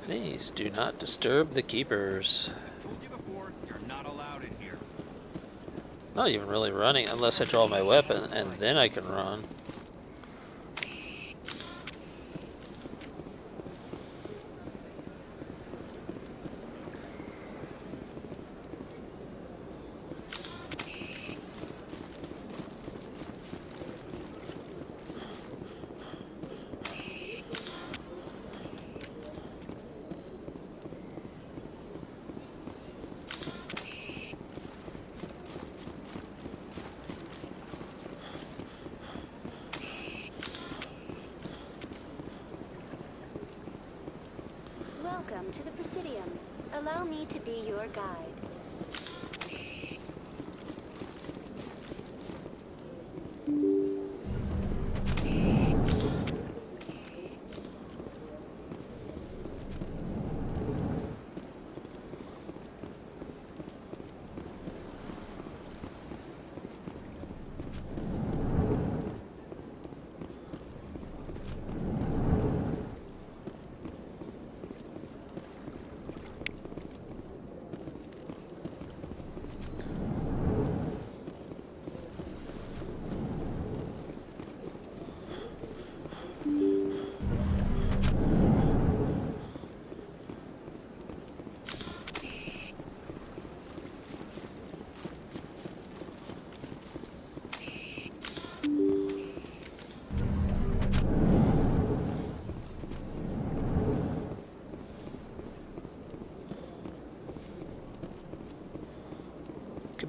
Please do not disturb the Keepers. Told you before, you're not allowed in here. Not even really running unless I draw my weapon and then I can run. Welcome to the Presidium. Allow me to be your guide.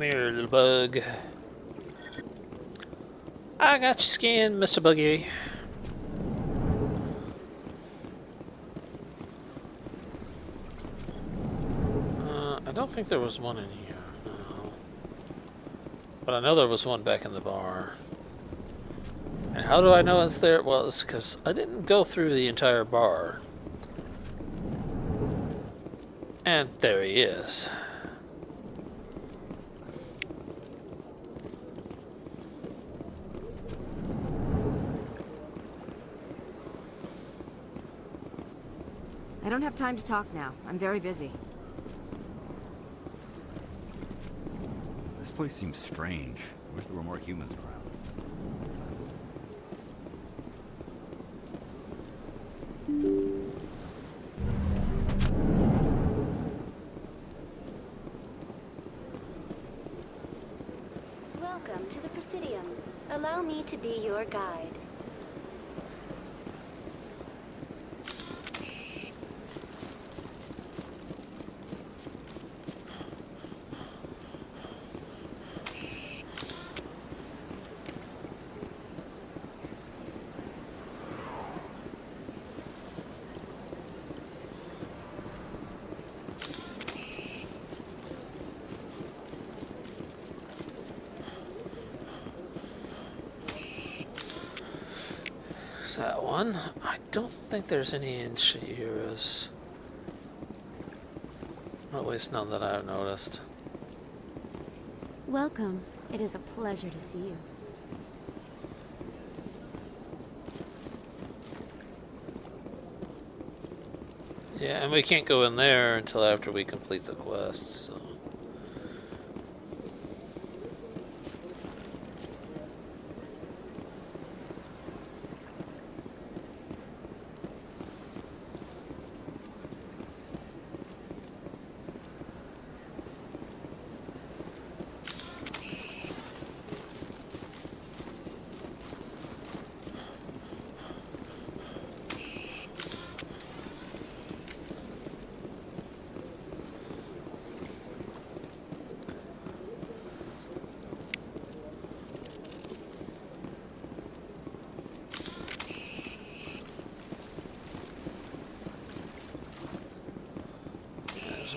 Come here, little bug. I got your skin, Mr. Buggy. I don't think there was one in here, no. But I know there was one back in the bar. And how do I know it's there? Well, it's because I didn't go through the entire bar. And there he is. I don't have time to talk now. I'm very busy. This place seems strange. I wish there were more humans around. Welcome to the Presidium. Allow me to be your guide. That one. I don't think there's any in Shihiras. Or at least none that I've noticed. Welcome. It is a pleasure to see you. Yeah, and we can't go in there until after we complete the quest, so...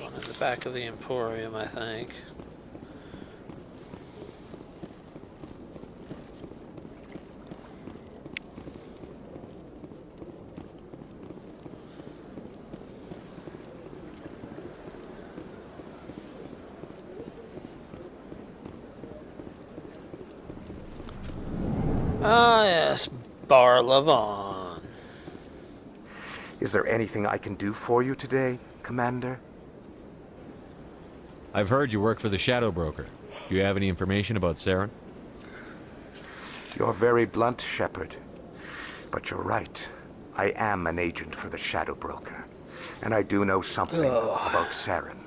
One in the back of the Emporium, I think. Ah, yes, Bar Levon. Is there anything I can do for you today, Commander? I've heard you work for the Shadow Broker. Do you have any information about Saren? You're very blunt, Shepard. But you're right. I am an agent for the Shadow Broker. And I do know something about Saren.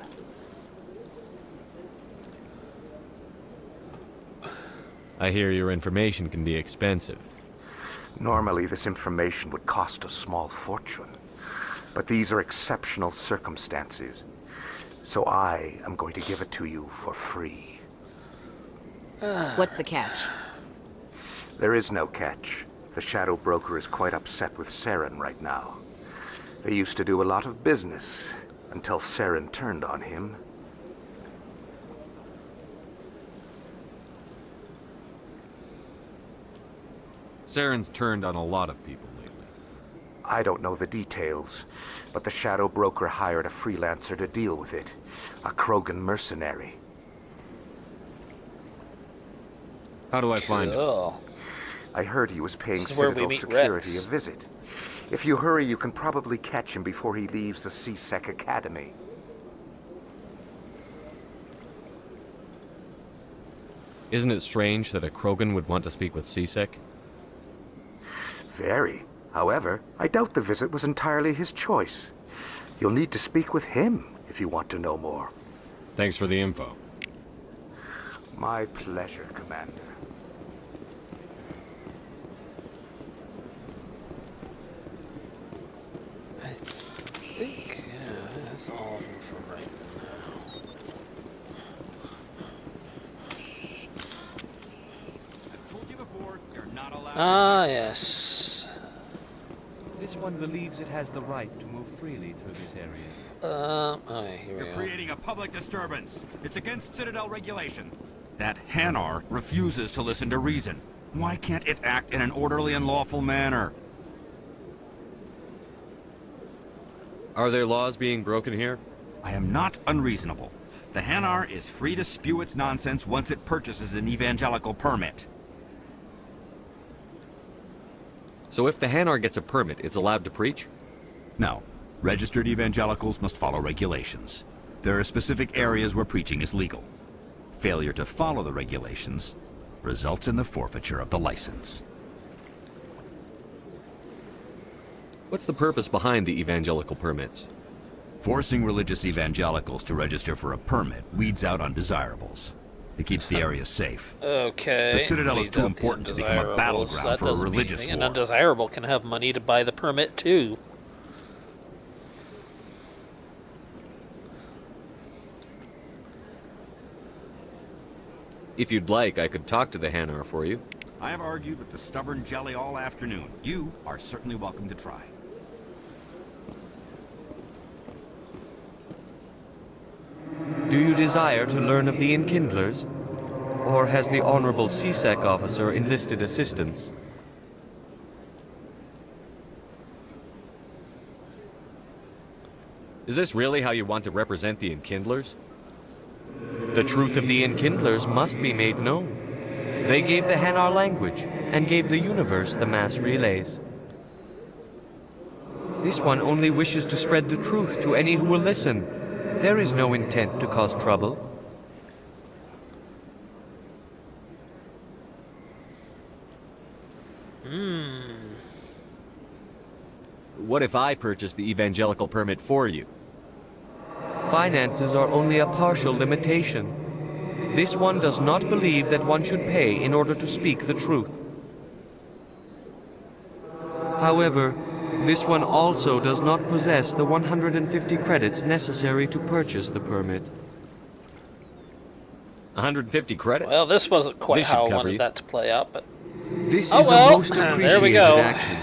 I hear your information can be expensive. Normally, this information would cost a small fortune. But these are exceptional circumstances. So I am going to give it to you for free. What's the catch? There is no catch. The Shadow Broker is quite upset with Saren right now. They used to do a lot of business until Saren turned on him. Saren's turned on a lot of people lately. I don't know the details, but the Shadow Broker hired a freelancer to deal with it. A Krogan mercenary. How do I find him? I heard he was paying This is where we Citadel meet security Rex. a visit. If you hurry, you can probably catch him before he leaves the C-Sec Academy. Isn't it strange that a Krogan would want to speak with C-Sec? Very. However, I doubt the visit was entirely his choice. You'll need to speak with him if you want to know more. Thanks for the info. My pleasure, Commander. I think, yeah, that's all of them for right now. Ah, yes. This one believes it has the right to move freely through this area. Okay, here we You're go. creating a public disturbance. It's against Citadel regulation. That Hanar refuses to listen to reason. Why can't it act in an orderly and lawful manner? Are there laws being broken here? I am not unreasonable. The Hanar is free to spew its nonsense once it purchases an evangelical permit. So if the Hanar gets a permit, it's allowed to preach? No. Registered evangelicals must follow regulations. There are specific areas where preaching is legal. Failure to follow the regulations results in the forfeiture of the license. What's the purpose behind the evangelical permits? Forcing religious evangelicals to register for a permit weeds out undesirables. It keeps the area safe. Okay. The Citadel is Weeds too out the important to become a undesirables. battleground That for a doesn't mean religious anything. war. An undesirable can have money to buy the permit, too. If you'd like, I could talk to the Hanar for you. I have argued with the stubborn jelly all afternoon. You are certainly welcome to try. Do you desire to learn of the Enkindlers? Or has the Honorable CSEC officer enlisted assistance? Is this really how you want to represent the Enkindlers? The truth of the Enkindlers must be made known. They gave the Hanar language, and gave the universe the mass relays. This one only wishes to spread the truth to any who will listen. There is no intent to cause trouble. What if I purchase the evangelical permit for you? Finances are only a partial limitation. This one does not believe that one should pay in order to speak the truth. However, this one also does not possess the 150 credits necessary to purchase the permit. 150 credits? Well, this wasn't quite This should how I cover wanted you. that to play out, but... This Oh, is well, a most appreciated there we go. action.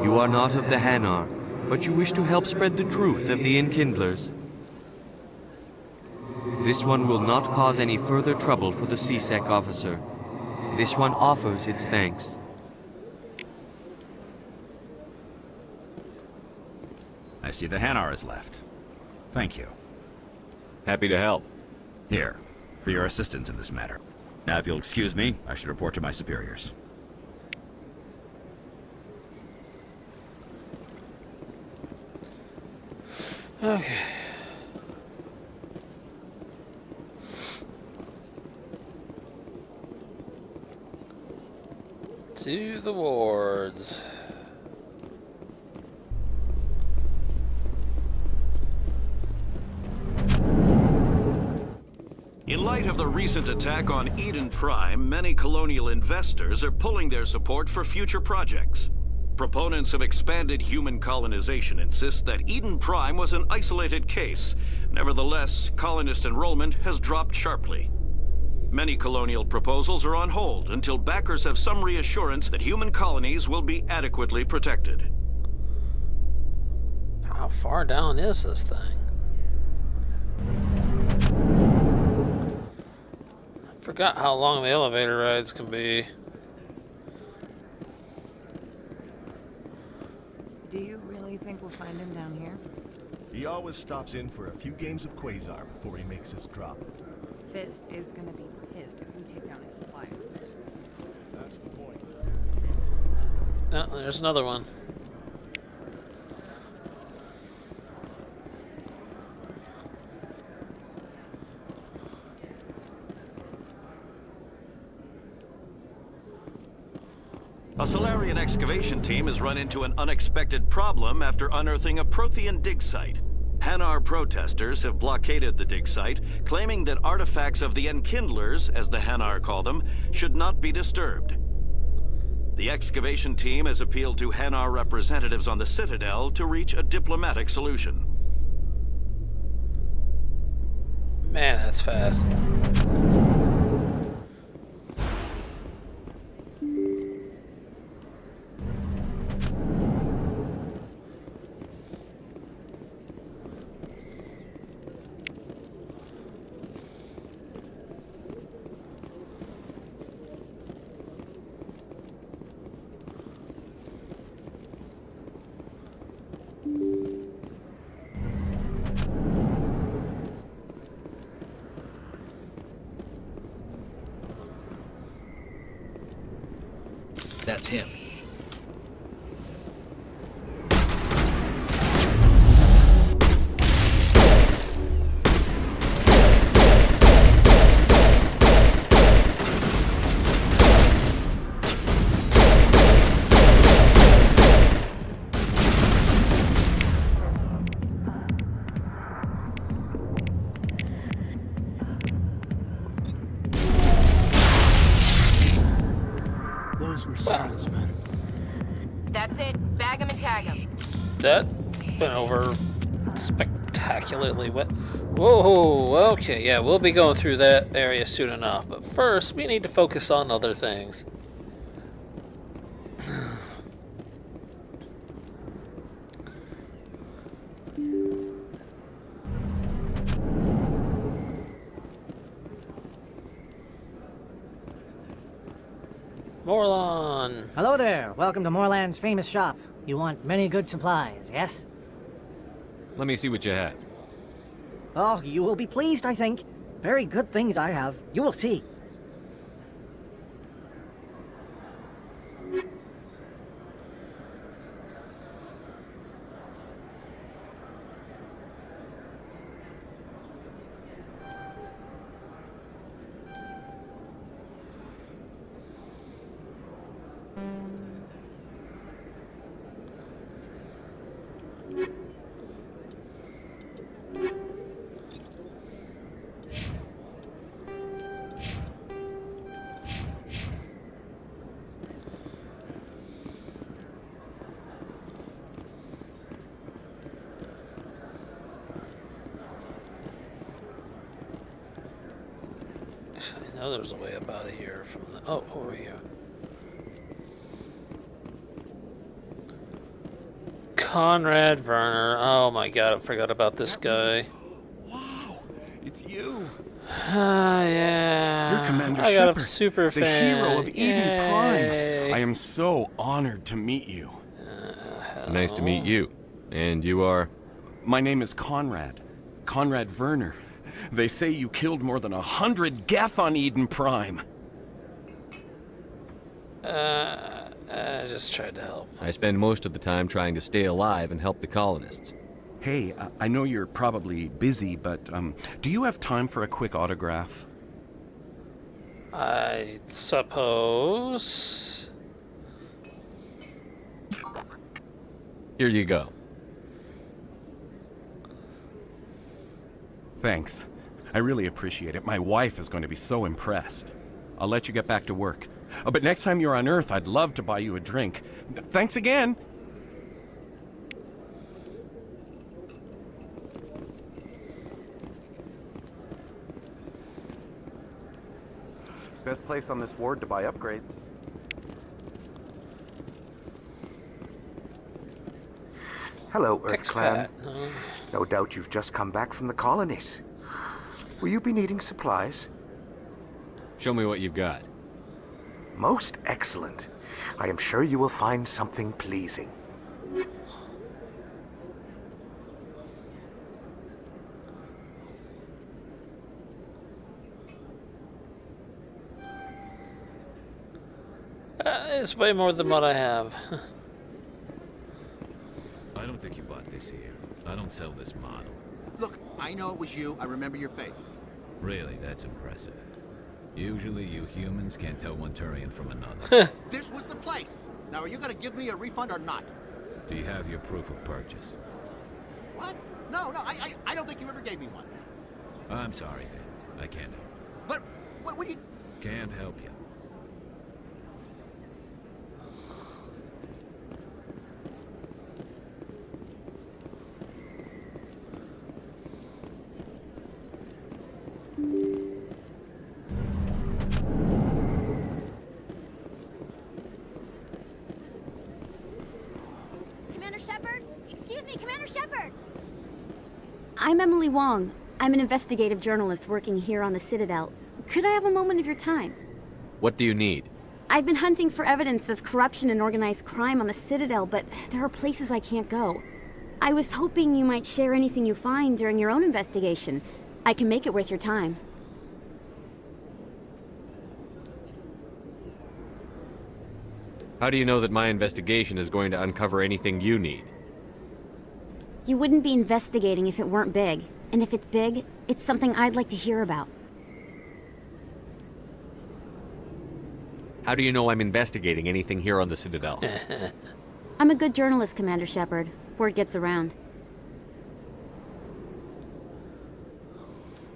You are not of the Hanar, but you wish to help spread the truth of the Enkindlers. This one will not cause any further trouble for the CSEC officer. This one offers its thanks. I see the Hanar is left. Thank you. Happy to help. Here, for your assistance in this matter. Now, if you'll excuse me, I should report to my superiors. Okay. To the wards. In light of the recent attack on Eden Prime, many colonial investors are pulling their support for future projects. Proponents of expanded human colonization insist that Eden Prime was an isolated case. Nevertheless, colonist enrollment has dropped sharply. Many colonial proposals are on hold until backers have some reassurance that human colonies will be adequately protected. How far down is this thing? I forgot how long the elevator rides can be. Do you really think we'll find him down here? He always stops in for a few games of Quasar before he makes his drop. Fist is gonna be pissed if we take down his supplier. That's the point. Oh, there's another one. A Solarian excavation team has run into an unexpected problem after unearthing a Prothean dig site. Hanar protesters have blockaded the dig site, claiming that artifacts of the Enkindlers, as the Hanar call them, should not be disturbed. The excavation team has appealed to Hanar representatives on the Citadel to reach a diplomatic solution. Man, that's fast. That's him. Those were Saren's men. That's it. Bag him and tag him. That went over spectacularly wet. Whoa, okay, yeah, we'll be going through that area soon enough. But first, we need to focus on other things. Morlon. Hello there. Welcome to Morland's famous shop. You want many good supplies, yes? Let me see what you have. Oh, you will be pleased, I think. Very good things I have. You will see. I know there's a way up out of here from the... Oh, over here. Conrad Werner. Oh my god, I forgot about this guy. Wow, it's you. Yeah. You're Commander I got Shepard, a super the fan. hero of Eden Yay. Prime. I am so honored to meet you. Nice to meet you. And you are? My name is Conrad. Conrad Werner. They say you killed more than 100 Geth on Eden Prime. I just tried to help. I spend most of the time trying to stay alive and help the colonists. Hey, I know you're probably busy, but do you have time for a quick autograph? I suppose. Here you go. Thanks. I really appreciate it. My wife is going to be so impressed. I'll let you get back to work. But next time you're on Earth, I'd love to buy you a drink. Thanks again! Best place on this ward to buy upgrades. Hello, Earth Clan. Expat. No doubt you've just come back from the colonies. Will you be needing supplies? Show me what you've got. Most excellent. I am sure you will find something pleasing. It's way more than what I have. I don't think you bought this here. I don't sell this model. Look, I know it was you. I remember your face. Really, that's impressive. Usually you humans can't tell one Turian from another. This was the place. Now, are you going to give me a refund or not? Do you have your proof of purchase? What? No, I don't think you ever gave me one. I'm sorry, then. I can't help. But, what would you... Can't help you. Commander Shepard? Excuse me, Commander Shepard! I'm Emily Wong. I'm an investigative journalist working here on the Citadel. Could I have a moment of your time? What do you need? I've been hunting for evidence of corruption and organized crime on the Citadel, but there are places I can't go. I was hoping you might share anything you find during your own investigation. I can make it worth your time. How do you know that my investigation is going to uncover anything you need? You wouldn't be investigating if it weren't big. And if it's big, it's something I'd like to hear about. How do you know I'm investigating anything here on the Citadel? I'm a good journalist, Commander Shepard. Word gets around.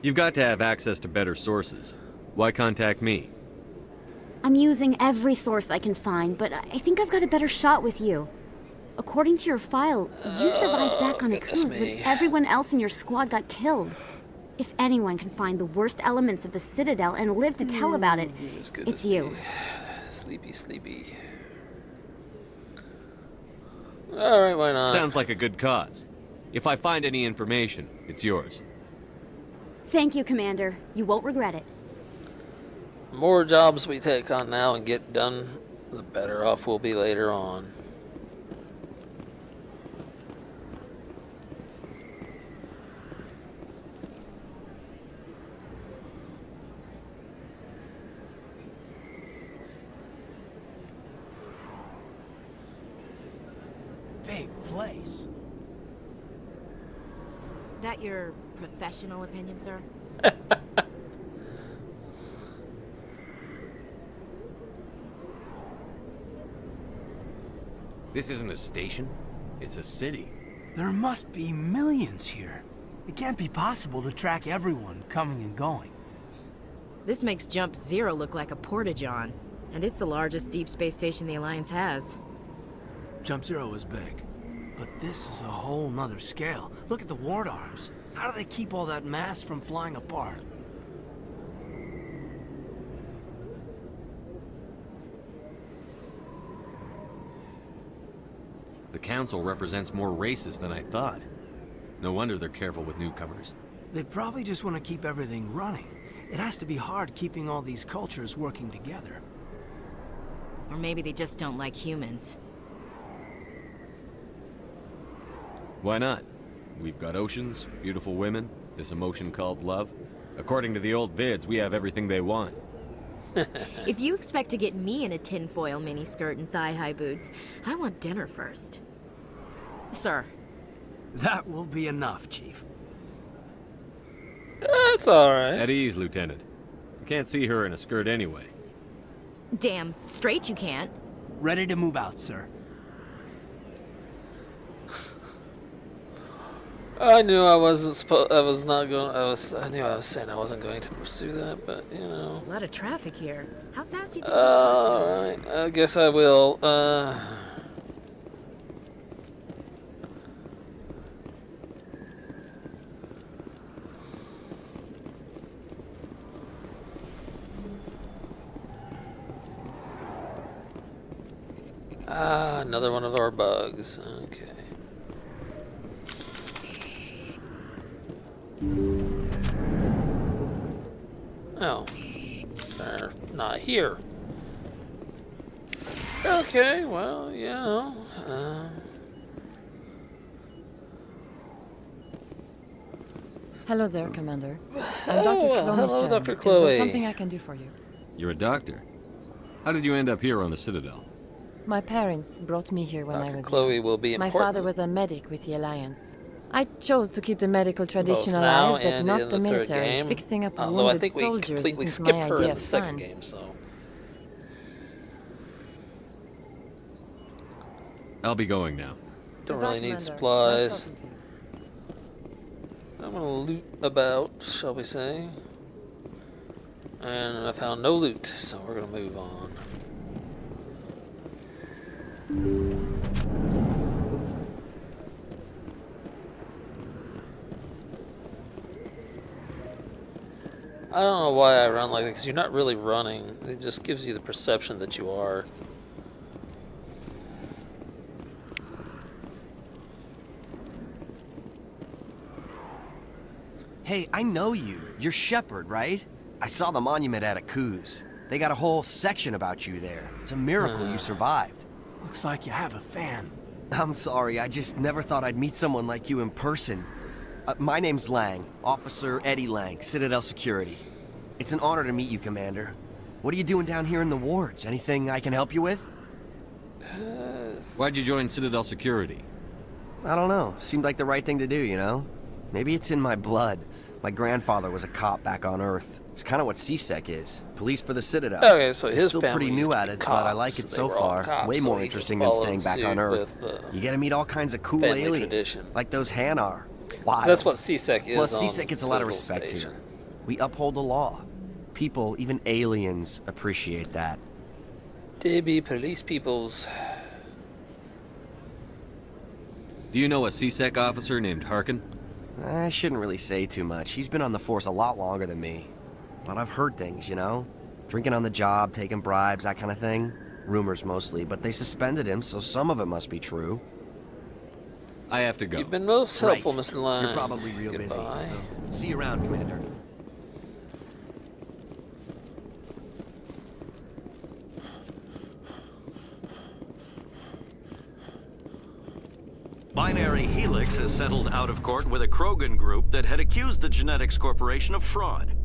You've got to have access to better sources. Why contact me? I'm using every source I can find, but I think I've got a better shot with you. According to your file, you survived back on a cruise, but everyone else in your squad got killed. If anyone can find the worst elements of the Citadel and live to tell about it, it's you. Sleepy. Alright, why not? Sounds like a good cause. If I find any information, it's yours. Thank you, Commander. You won't regret it. The more jobs we take on now and get done, the better off we'll be later on. Big place. That your professional opinion, sir? This isn't a station. It's a city. There must be millions here. It can't be possible to track everyone coming and going. This makes Jump Zero look like a porta-john, and it's the largest deep space station the Alliance has. Jump Zero is big, but this is a whole nother scale. Look at the ward arms. How do they keep all that mass from flying apart? The Council represents more races than I thought. No wonder they're careful with newcomers. They probably just want to keep everything running. It has to be hard keeping all these cultures working together. Or maybe they just don't like humans. Why not? We've got oceans, beautiful women, this emotion called love. According to the old vids, we have everything they want. If you expect to get me in a tinfoil miniskirt and thigh-high boots, I want dinner first. Sir. That will be enough, Chief. That's alright. At ease, Lieutenant. I can't see her in a skirt anyway. Damn straight you can't. Ready to move out, sir. I knew I wasn't supposed. I was not going. I knew I was saying I wasn't going to pursue that, but you know. A lot of traffic here. How fast do you think this car's going? Alright, I guess I will. Another one of our bugs. Okay. Oh, they're not here. Okay, well, you know. Hello there, Commander. I'm Oh, Dr. Chloe hello, Shen. Dr. Is Chloe. there something I can do for you? You're a doctor. How did you end up here on the Citadel? My parents brought me here when I Dr. was Chloe young. will be My important. father was a medic with the Alliance. I chose to keep the medical tradition Both now alive, but and not in the the third military. game. Fixing up Although I wounded think we soldiers completely isn't skipped my her idea in of the second fun. game, so. I'll be going now. Don't Goodbye, really need Commander. supplies. Nice talking to you. I'm gonna loot about, shall we say. And I found no loot, so we're gonna move on. I don't know why I run like that, because you're not really running. It just gives you the perception that you are. Hey, I know you. You're Shepard, right? I saw the monument at Akuz. They got a whole section about you there. It's a miracle you survived. Looks like you have a fan. I'm sorry, I just never thought I'd meet someone like you in person. My name's Lang, Officer Eddie Lang, Citadel Security. It's an honor to meet you, Commander. What are you doing down here in the wards? Anything I can help you with? Why'd you join Citadel Security? I don't know. Seemed like the right thing to do, you know? Maybe it's in my blood. My grandfather was a cop back on Earth. It's kind of what CSEC is. Police for the Citadel. Okay, so I'm his still family pretty used new to at be it, but I like cops. it They so were all far. cops, Way so more he just interesting than followed staying back on suit Earth. with, You get to meet all kinds of cool family aliens, tradition. like those Hanar. Wild. That's what CSEC is. Plus, on CSEC gets a lot of Citadel respect Station. here. We uphold the law. People, even aliens, appreciate that. They be police peoples. Do you know a CSEC officer named Harkin? I shouldn't really say too much. He's been on the force a lot longer than me. But I've heard things, you know? Drinking on the job, taking bribes, that kind of thing. Rumors mostly, but they suspended him, so some of it must be true. I have to go. You've been most helpful, Right. Mr. Line. You're probably real busy. Goodbye. See you around, Commander. Binary Helix has settled out of court with a Krogan group that had accused the Genetics Corporation of fraud.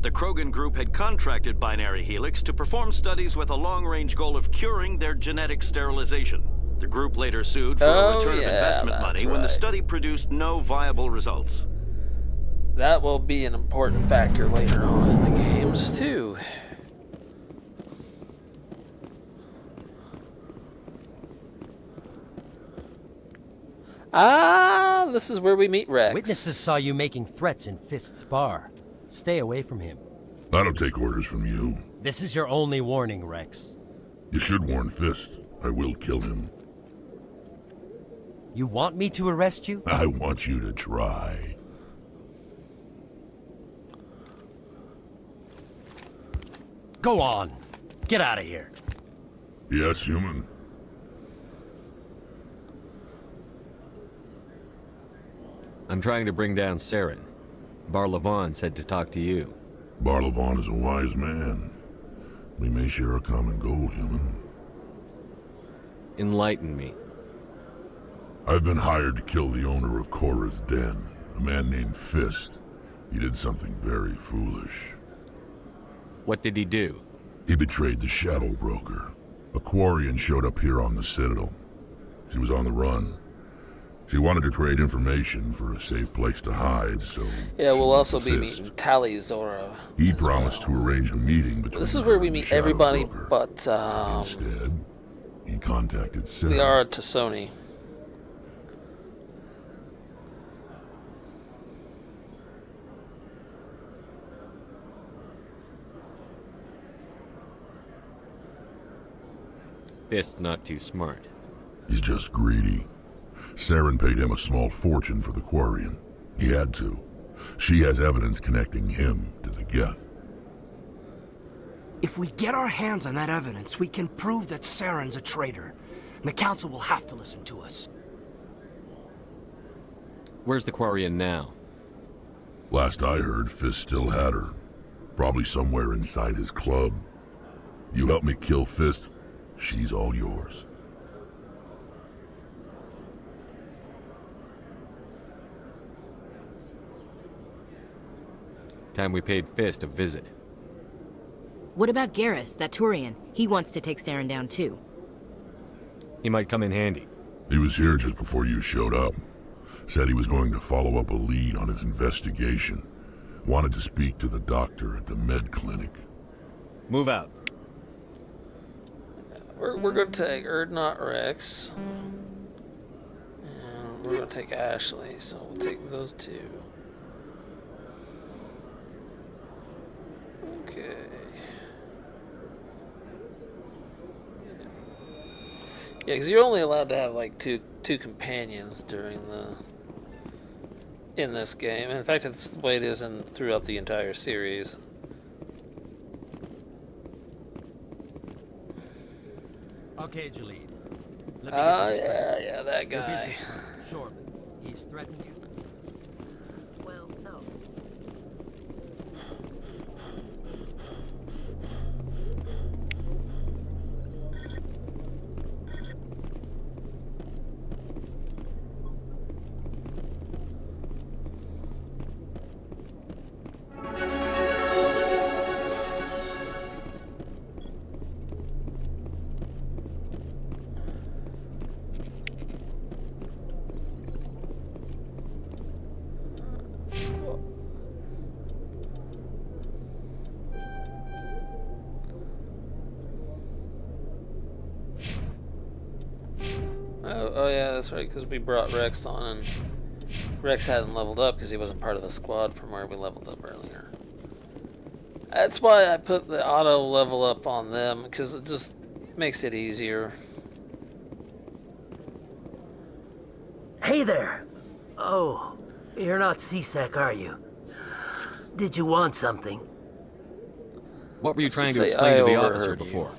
The Krogan group had contracted Binary Helix to perform studies with a long-range goal of curing their genetic sterilization. The group later sued for a return of investment money when the study produced no viable results. That will be an important factor later on in the games, too. Ah, this is where we meet Rex. Witnesses saw you making threats in Fist's bar. Stay away from him. I don't take orders from you. This is your only warning, Rex. You should warn Fist. I will kill him. You want me to arrest you? I want you to try. Go on. Get out of here. Yes, human. I'm trying to bring down Saren. Barlavon said to talk to you. Barlavon is a wise man. We may share a common goal, human. Enlighten me. I've been hired to kill the owner of Cora's Den, a man named Fist. He did something very foolish. What did he do? He betrayed the Shadow Broker. A Quarian showed up here on the Citadel. She was on the run. She wanted to trade information for a safe place to hide, so... Yeah, we'll also be meeting Tali Zora. He promised to arrange a meeting between This is where we meet everybody but, Instead, he contacted Sarah. Liara Tassoni. Fist's not too smart. He's just greedy. Saren paid him a small fortune for the Quarian. He had to. She has evidence connecting him to the Geth. If we get our hands on that evidence, we can prove that Saren's a traitor. And the Council will have to listen to us. Where's the Quarian now? Last I heard, Fist still had her. Probably somewhere inside his club. You help me kill Fist, she's all yours. Time we paid Fist a visit. What about Garrus, that Turian? He wants to take Saren down too. He might come in handy. He was here just before you showed up. Said he was going to follow up a lead on his investigation. Wanted to speak to the doctor at the med clinic. Move out. We're going to take Erdnot Rex. And we're going to take Ashley, so we'll take those two. Okay. Yeah, because you're only allowed to have like two companions in this game. In fact, it's the way it is throughout the entire series. Okay, Jalid. Yeah, that Your guy. business partner, Sure. He's threatened you? Well, no. Oh yeah, that's right, because we brought Rex on, and Rex hadn't leveled up because he wasn't part of the squad from where we leveled up earlier. That's why I put the auto level up on them, because it just makes it easier. Hey there! Oh, you're not C-Sec, are you? Did you want something? What were you Let's trying just to say explain I to the overheard officer you. before?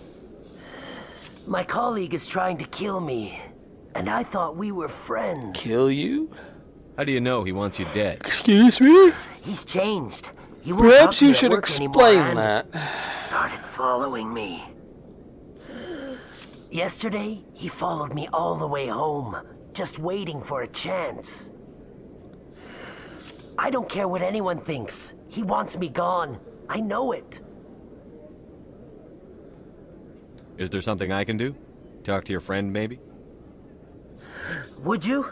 My colleague is trying to kill me, and I thought we were friends. Kill you? How do you know he wants you dead? Excuse me? He's changed. He won't Perhaps talk to you me at should work explain anymore, and that. started following me. Yesterday, he followed me all the way home, just waiting for a chance. I don't care what anyone thinks. He wants me gone. I know it. Is there something I can do? Talk to your friend, maybe? Would you?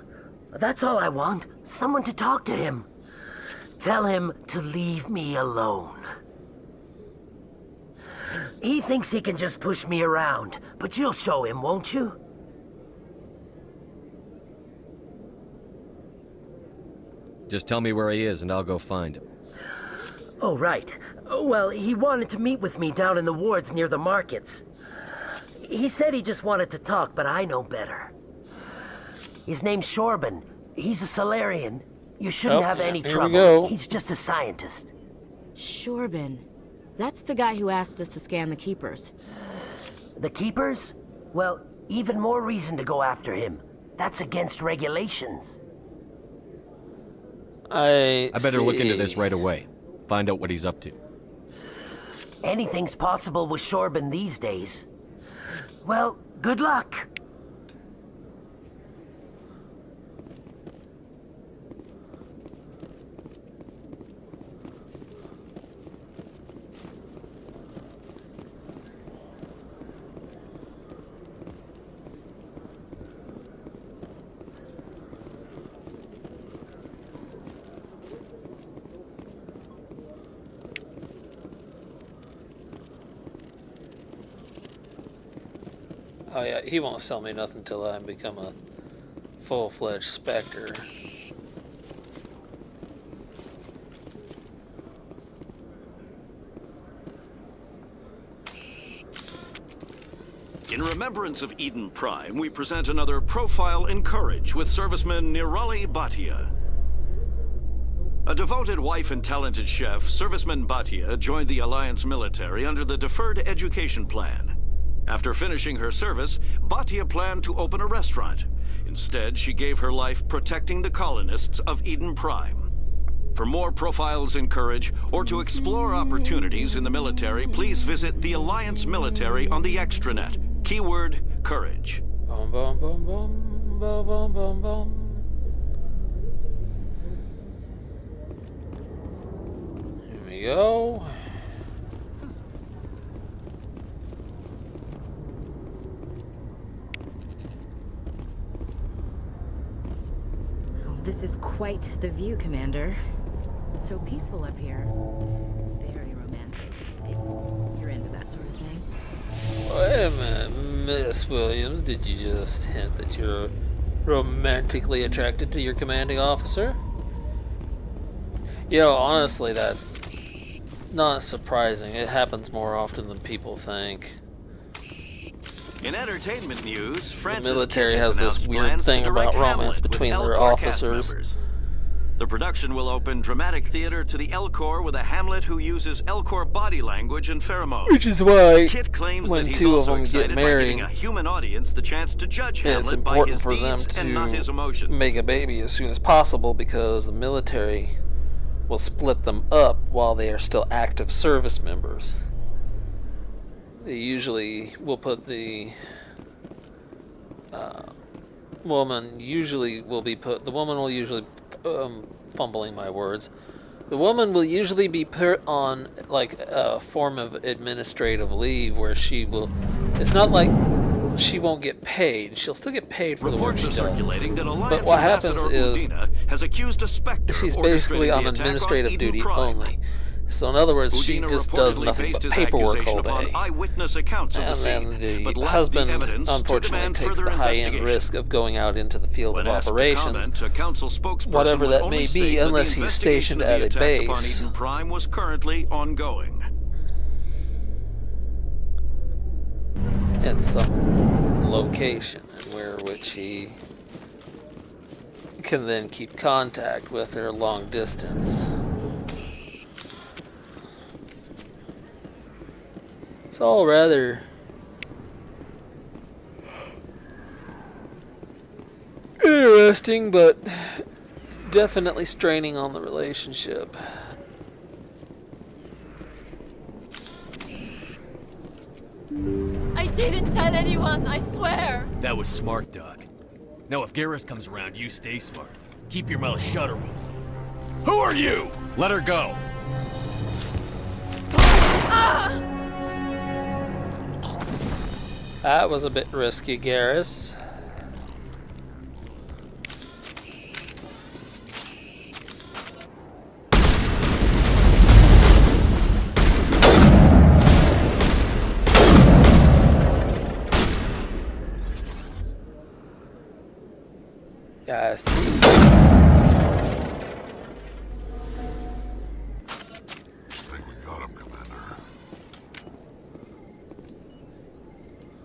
That's all I want. Someone to talk to him. Tell him to leave me alone. He thinks he can just push me around, but you'll show him, won't you? Just tell me where he is and I'll go find him. Oh, right. Well, he wanted to meet with me down in the wards near the markets. He said he just wanted to talk, but I know better. His name's Shorban. He's a Solarian. You shouldn't have any here we trouble. go. He's just a scientist. Shorban. That's the guy who asked us to scan the Keepers. The Keepers? Well, even more reason to go after him. That's against regulations. I better look into this right away. Find out what he's up to. Anything's possible with Shorban these days. Well, good luck. Oh yeah, he won't sell me nothing till I become a full-fledged Spectre. In remembrance of Eden Prime, we present another profile in courage with serviceman Nirali Bhatia. A devoted wife and talented chef, serviceman Bhatia joined the Alliance military under the Deferred Education Plan. After finishing her service, Bhatia planned to open a restaurant. Instead, she gave her life protecting the colonists of Eden Prime. For more profiles in courage, or to explore opportunities in the military, please visit the Alliance military on the extranet. Keyword, courage. Boom, boom, boom, boom, boom, boom, boom, boom. Here we go. This is quite the view, Commander. It's so peaceful up here. Very romantic, if you're into that sort of thing. Wait a minute, Miss Williams, did you just hint that you're romantically attracted to your commanding officer? Yo, honestly, that's not surprising. It happens more often than people think. In entertainment news, The Francis military Kidd has this announced weird plans to thing about direct romance Hamlet with between their Elcor cast officers. members. The production will open dramatic theater to the Elcor with a Hamlet who uses Elcor body language and pheromones. Which is why Kit claims when that he's two of also them get excited by married, giving a human audience the chance to judge and it's Hamlet by important his for them deeds and not his to emotions. make a baby as soon as possible because the military will split them up while they are still active service members. They usually will put the woman usually will be put. The woman will usually fumbling my words. The woman will usually be put on like a form of administrative leave where she will. It's not like she won't get paid. She'll still get paid for the work she does. Circulating that Alliance But what happens Ambassador is Udina has accused a Spectre she's of basically orchestrating on the attack administrative Eden duty Prime. only. So in other words, she Udina just does reportedly nothing based but his paperwork accusation all day. upon eyewitness accounts of the And scene, then but the lacked husband, the evidence to unfortunately, demand takes further the high-end investigation. risk of going out into the field When of asked to operations, comment, a council spokesperson whatever would that only may state be, that the unless he's stationed investigation at of the a attacks upon base. Eden Prime was currently ongoing. In some location, and which he can then keep contact with her long distance. It's all rather interesting, but it's definitely straining on the relationship. I didn't tell anyone, I swear. That was smart, Doc. Now if Garrus comes around, you stay smart. Keep your mouth shut or we'll... Who are you? Let her go. Ah! That was a bit risky, Garrus. Yeah, I see.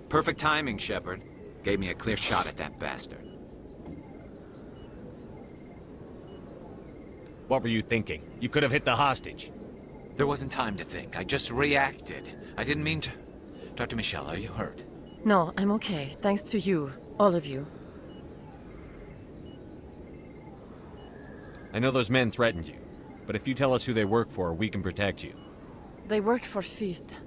Perfect timing, Shepard. Gave me a clear shot at that bastard. What were you thinking? You could have hit the hostage. There wasn't time to think. I just reacted. I didn't mean to... Dr. Michelle, are you hurt? No, I'm okay. Thanks to you. All of you. I know those men threatened you, but if you tell us who they work for, we can protect you. They work for Feast.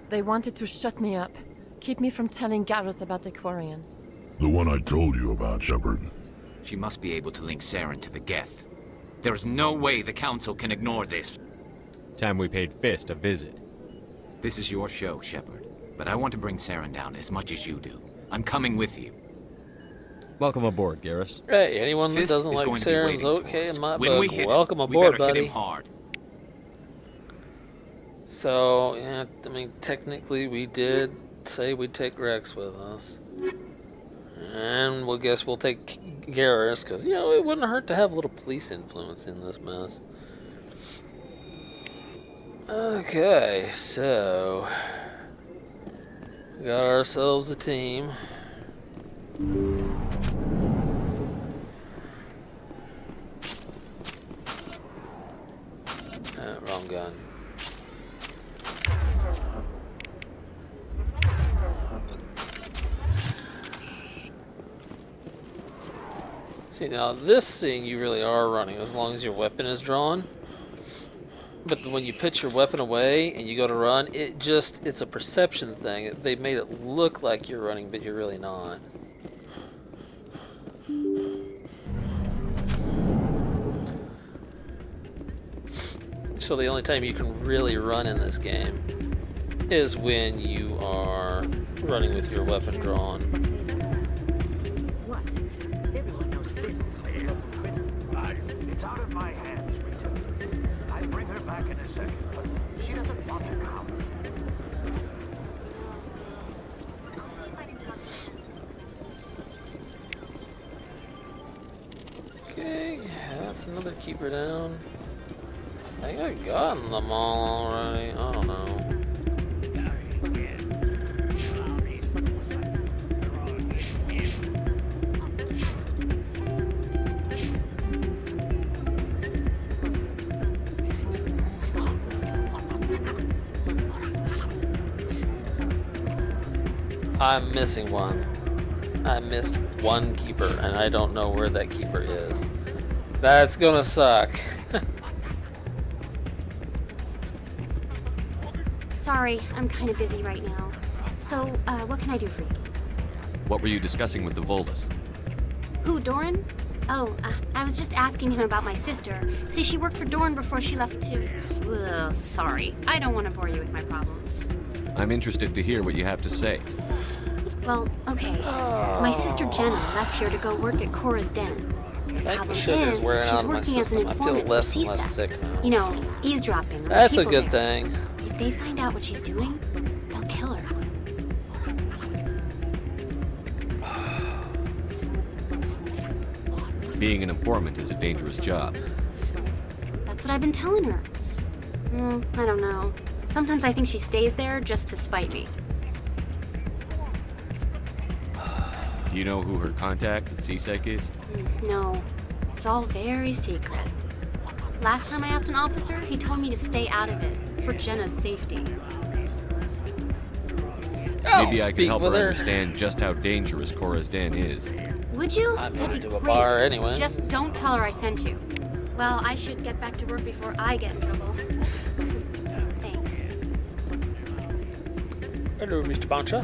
They wanted to shut me up. Keep me from telling Garrus about the Quarian. The one I told you about, Shepard. She must be able to link Saren to the Geth. There is no way the Council can ignore this. Time we paid Fist a visit. This is your show, Shepard. But I want to bring Saren down as much as you do. I'm coming with you. Welcome aboard, Garrus. Hey, anyone that Fist doesn't is like going to be Saren's waiting for okay us. in my When we book. hit him, Welcome we aboard, better hit buddy. him hard. So, yeah, I mean, technically we did say we'd take Rex with us. And we'll guess we'll take Garrus, because, you know, it wouldn't hurt to have a little police influence in this mess. Okay, so... we got ourselves a team. Wrong gun. See, now this thing you really are running as long as your weapon is drawn. But when you put your weapon away and you go to run, it's a perception thing. They made it look like you're running, but you're really not. So the only time you can really run in this game is when you are running with your weapon drawn. What? Everyone knows Fist is a local criminal. It's out of my hands, Rita. I'll bring her back in a second, but she doesn't want to come. I'll see if I can talk to her. Okay, that's another keeper down. I think I've gotten them all already. I don't know. I'm missing one. I missed one keeper, and I don't know where that keeper is. That's gonna suck. Sorry, I'm kind of busy right now. So, what can I do for you? What were you discussing with the Volus? Who, Doran? Oh, I was just asking him about my sister. See, she worked for Doran before she left to... Ugh, sorry. I don't want to bore you with my problems. I'm interested to hear what you have to say. Well, okay. My sister Jenna left here to go work at Cora's Den. problem shit is is, wearing she's out of my working as an system. I feel informant for less and less CSEC. sick now. You know, eavesdropping on the That's a people good there. thing. If they find out what she's doing, they'll kill her. Being an informant is a dangerous job. That's what I've been telling her. I don't know. Sometimes I think she stays there just to spite me. Do you know who her contact at CSEC is? No, it's all very secret. Last time I asked an officer, he told me to stay out of it, for Jenna's safety. Maybe I can help her understand just how dangerous Cora's Den is. Would you? I'm That'd going be to a great. bar anyway. Just don't tell her I sent you. Well, I should get back to work before I get in trouble. Thanks. Hello, Mr. Bouncer.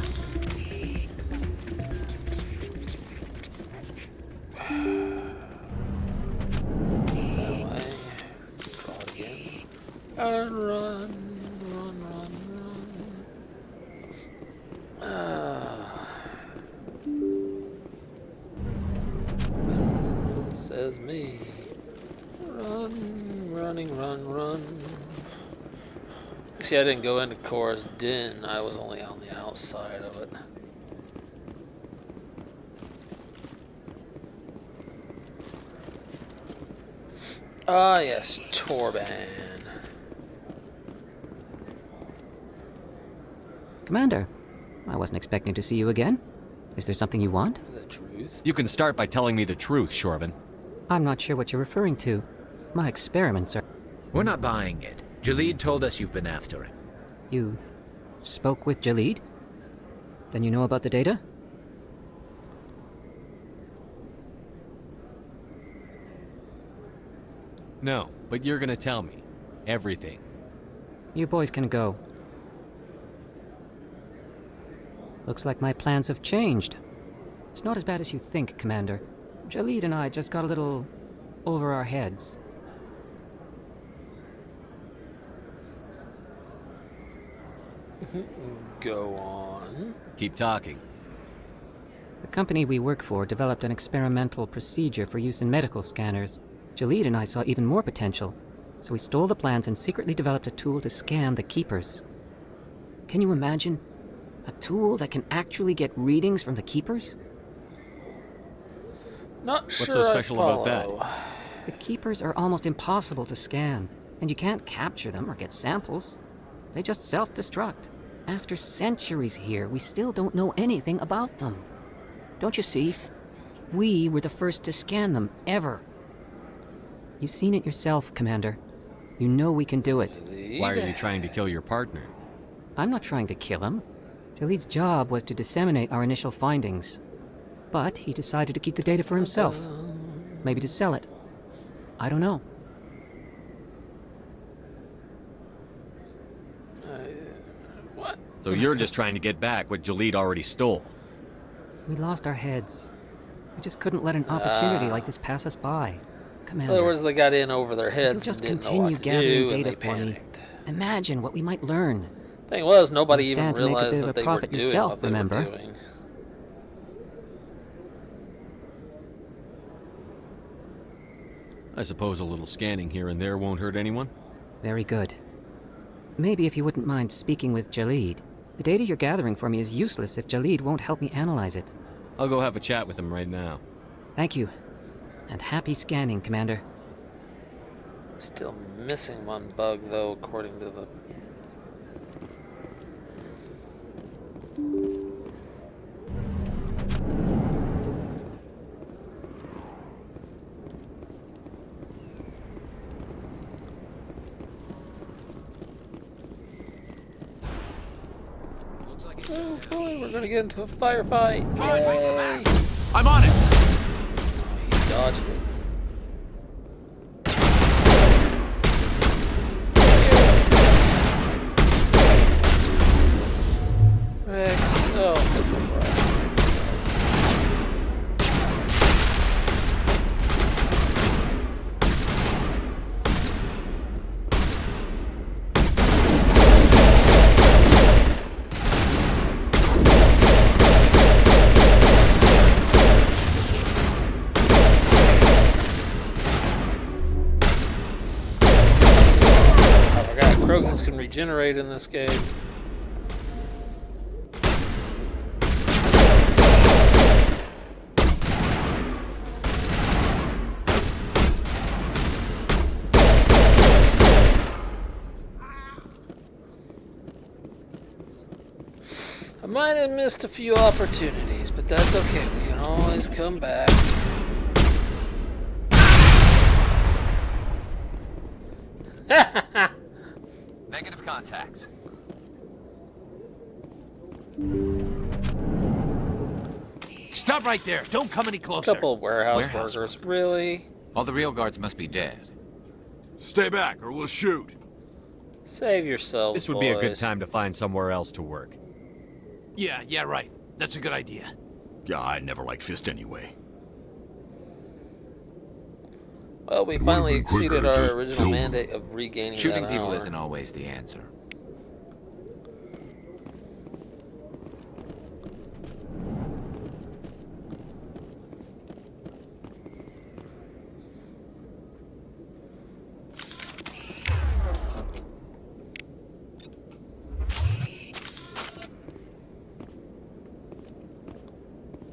And run, run, run, run. Says me. Run, running, run, run. See, I didn't go into Cora's den. I was only on the outside of it. Ah, yes, Torban. Commander, I wasn't expecting to see you again. Is there something you want? The truth? You can start by telling me the truth, Shorban. I'm not sure what you're referring to. My experiments are... We're not buying it. Jalid told us you've been after him. You spoke with Jalid? Then you know about the data? No, but you're gonna tell me. Everything. You boys can go. Looks like my plans have changed. It's not as bad as you think, Commander. Jalid and I just got a little over our heads. Go on. Keep talking. The company we work for developed an experimental procedure for use in medical scanners. Jalid and I saw even more potential, so we stole the plans and secretly developed a tool to scan the Keepers. Can you imagine? A tool that can actually get readings from the Keepers? Not sure. What's so special about that? The Keepers are almost impossible to scan, and you can't capture them or get samples. They just self-destruct. After centuries here, we still don't know anything about them. Don't you see? We were the first to scan them, ever. You've seen it yourself, Commander. You know we can do it. Why are you trying to kill your partner? I'm not trying to kill him. Jalid's job was to disseminate our initial findings. But he decided to keep the data for himself. Maybe to sell it. I don't know. What? So you're just trying to get back what Jalid already stole. We lost our heads. We just couldn't let an opportunity like this pass us by. Commander. In other words, they got in over their heads. You'll just and didn't continue know what to gathering do, data and they for me. panicked. Imagine what we might learn. Thing was, nobody You even stand to make a realized bit of that a they were profit doing yourself, what they remember? were doing. I suppose a little scanning here and there won't hurt anyone? Very good. Maybe if you wouldn't mind speaking with Jalid. The data you're gathering for me is useless if Jalid won't help me analyze it. I'll go have a chat with him right now. Thank you. And happy scanning, Commander. Still missing one bug, though, according to the... Oh boy, we're gonna get into a firefight. Yay! I'm on it! He dodged it. Rex, oh, can regenerate in this game. I might have missed a few opportunities, but that's okay. We can always come back. Negative contacts. Stop right there. Don't come any closer. Couple of warehouse workers. Really? All the real guards must be dead. Stay back or we'll shoot. Save yourselves, This would be a good time to find somewhere else to work. Yeah, right. That's a good idea. Yeah, I never liked Fist anyway. Well, we finally exceeded our original mandate of regaining Shooting that people hour. isn't always the answer.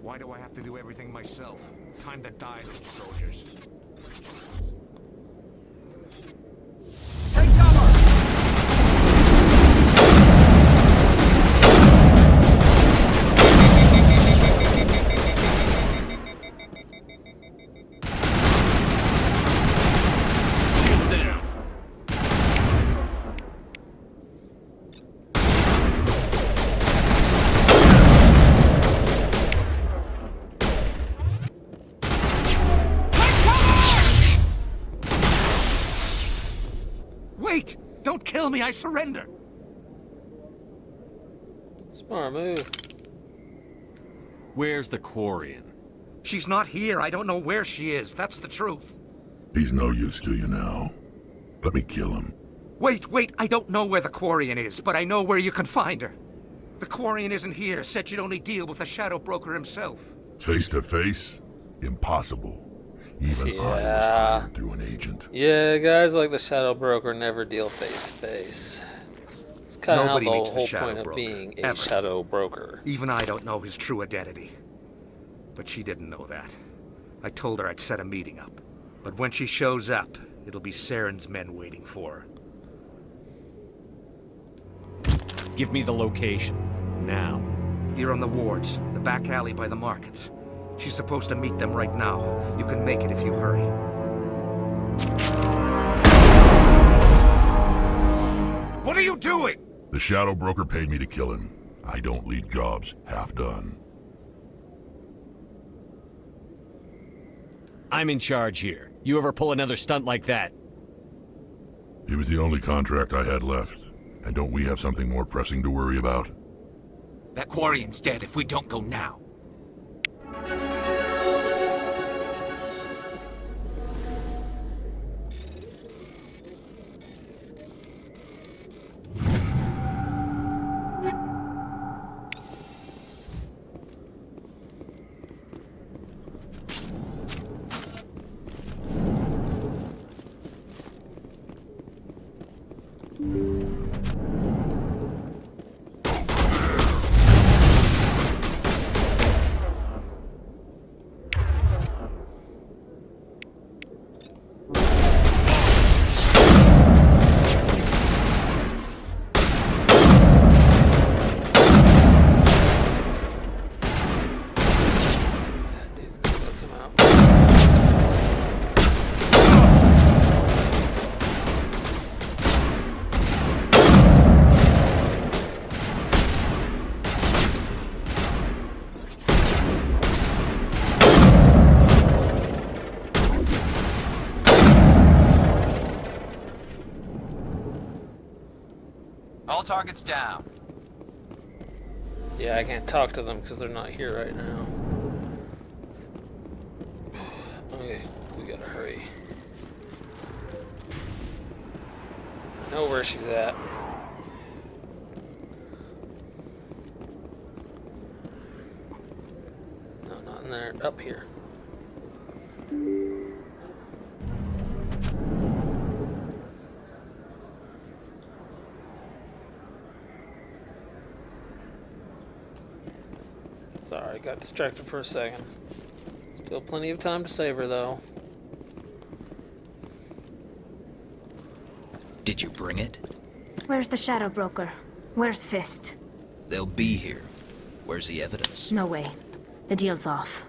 Why do I have to do everything myself? Time to die, little soldiers. Wait! Don't kill me, I surrender! Smart move. Where's the Quarian? She's not here. I don't know where she is. That's the truth. He's no use to you now. Let me kill him. Wait, I don't know where the Quarian is, but I know where you can find her. The Quarian isn't here. Said you'd only deal with the Shadow Broker himself. Face to face? Impossible. Even I was hired through an agent. Yeah, guys like the Shadow Broker never deal face to face. It's kind of how the whole point of being a Shadow Broker. Even I don't know his true identity. But she didn't know that. I told her I'd set a meeting up. But when she shows up, it'll be Saren's men waiting for her. Give me the location. Now. Here on the wards, the back alley by the markets. She's supposed to meet them right now. You can make it if you hurry. What are you doing? The Shadow Broker paid me to kill him. I don't leave jobs half done. I'm in charge here. You ever pull another stunt like that? It was the only contract I had left. And don't we have something more pressing to worry about? That Quarian's dead if we don't go now. All targets down. Yeah, I can't talk to them because they're not here right now. Okay, we gotta hurry. Know where she's at. No, not in there. Up here. Sorry, got distracted for a second. Still plenty of time to save her, though. Did you bring it? Where's the Shadow Broker? Where's Fist? They'll be here. Where's the evidence? No way. The deal's off.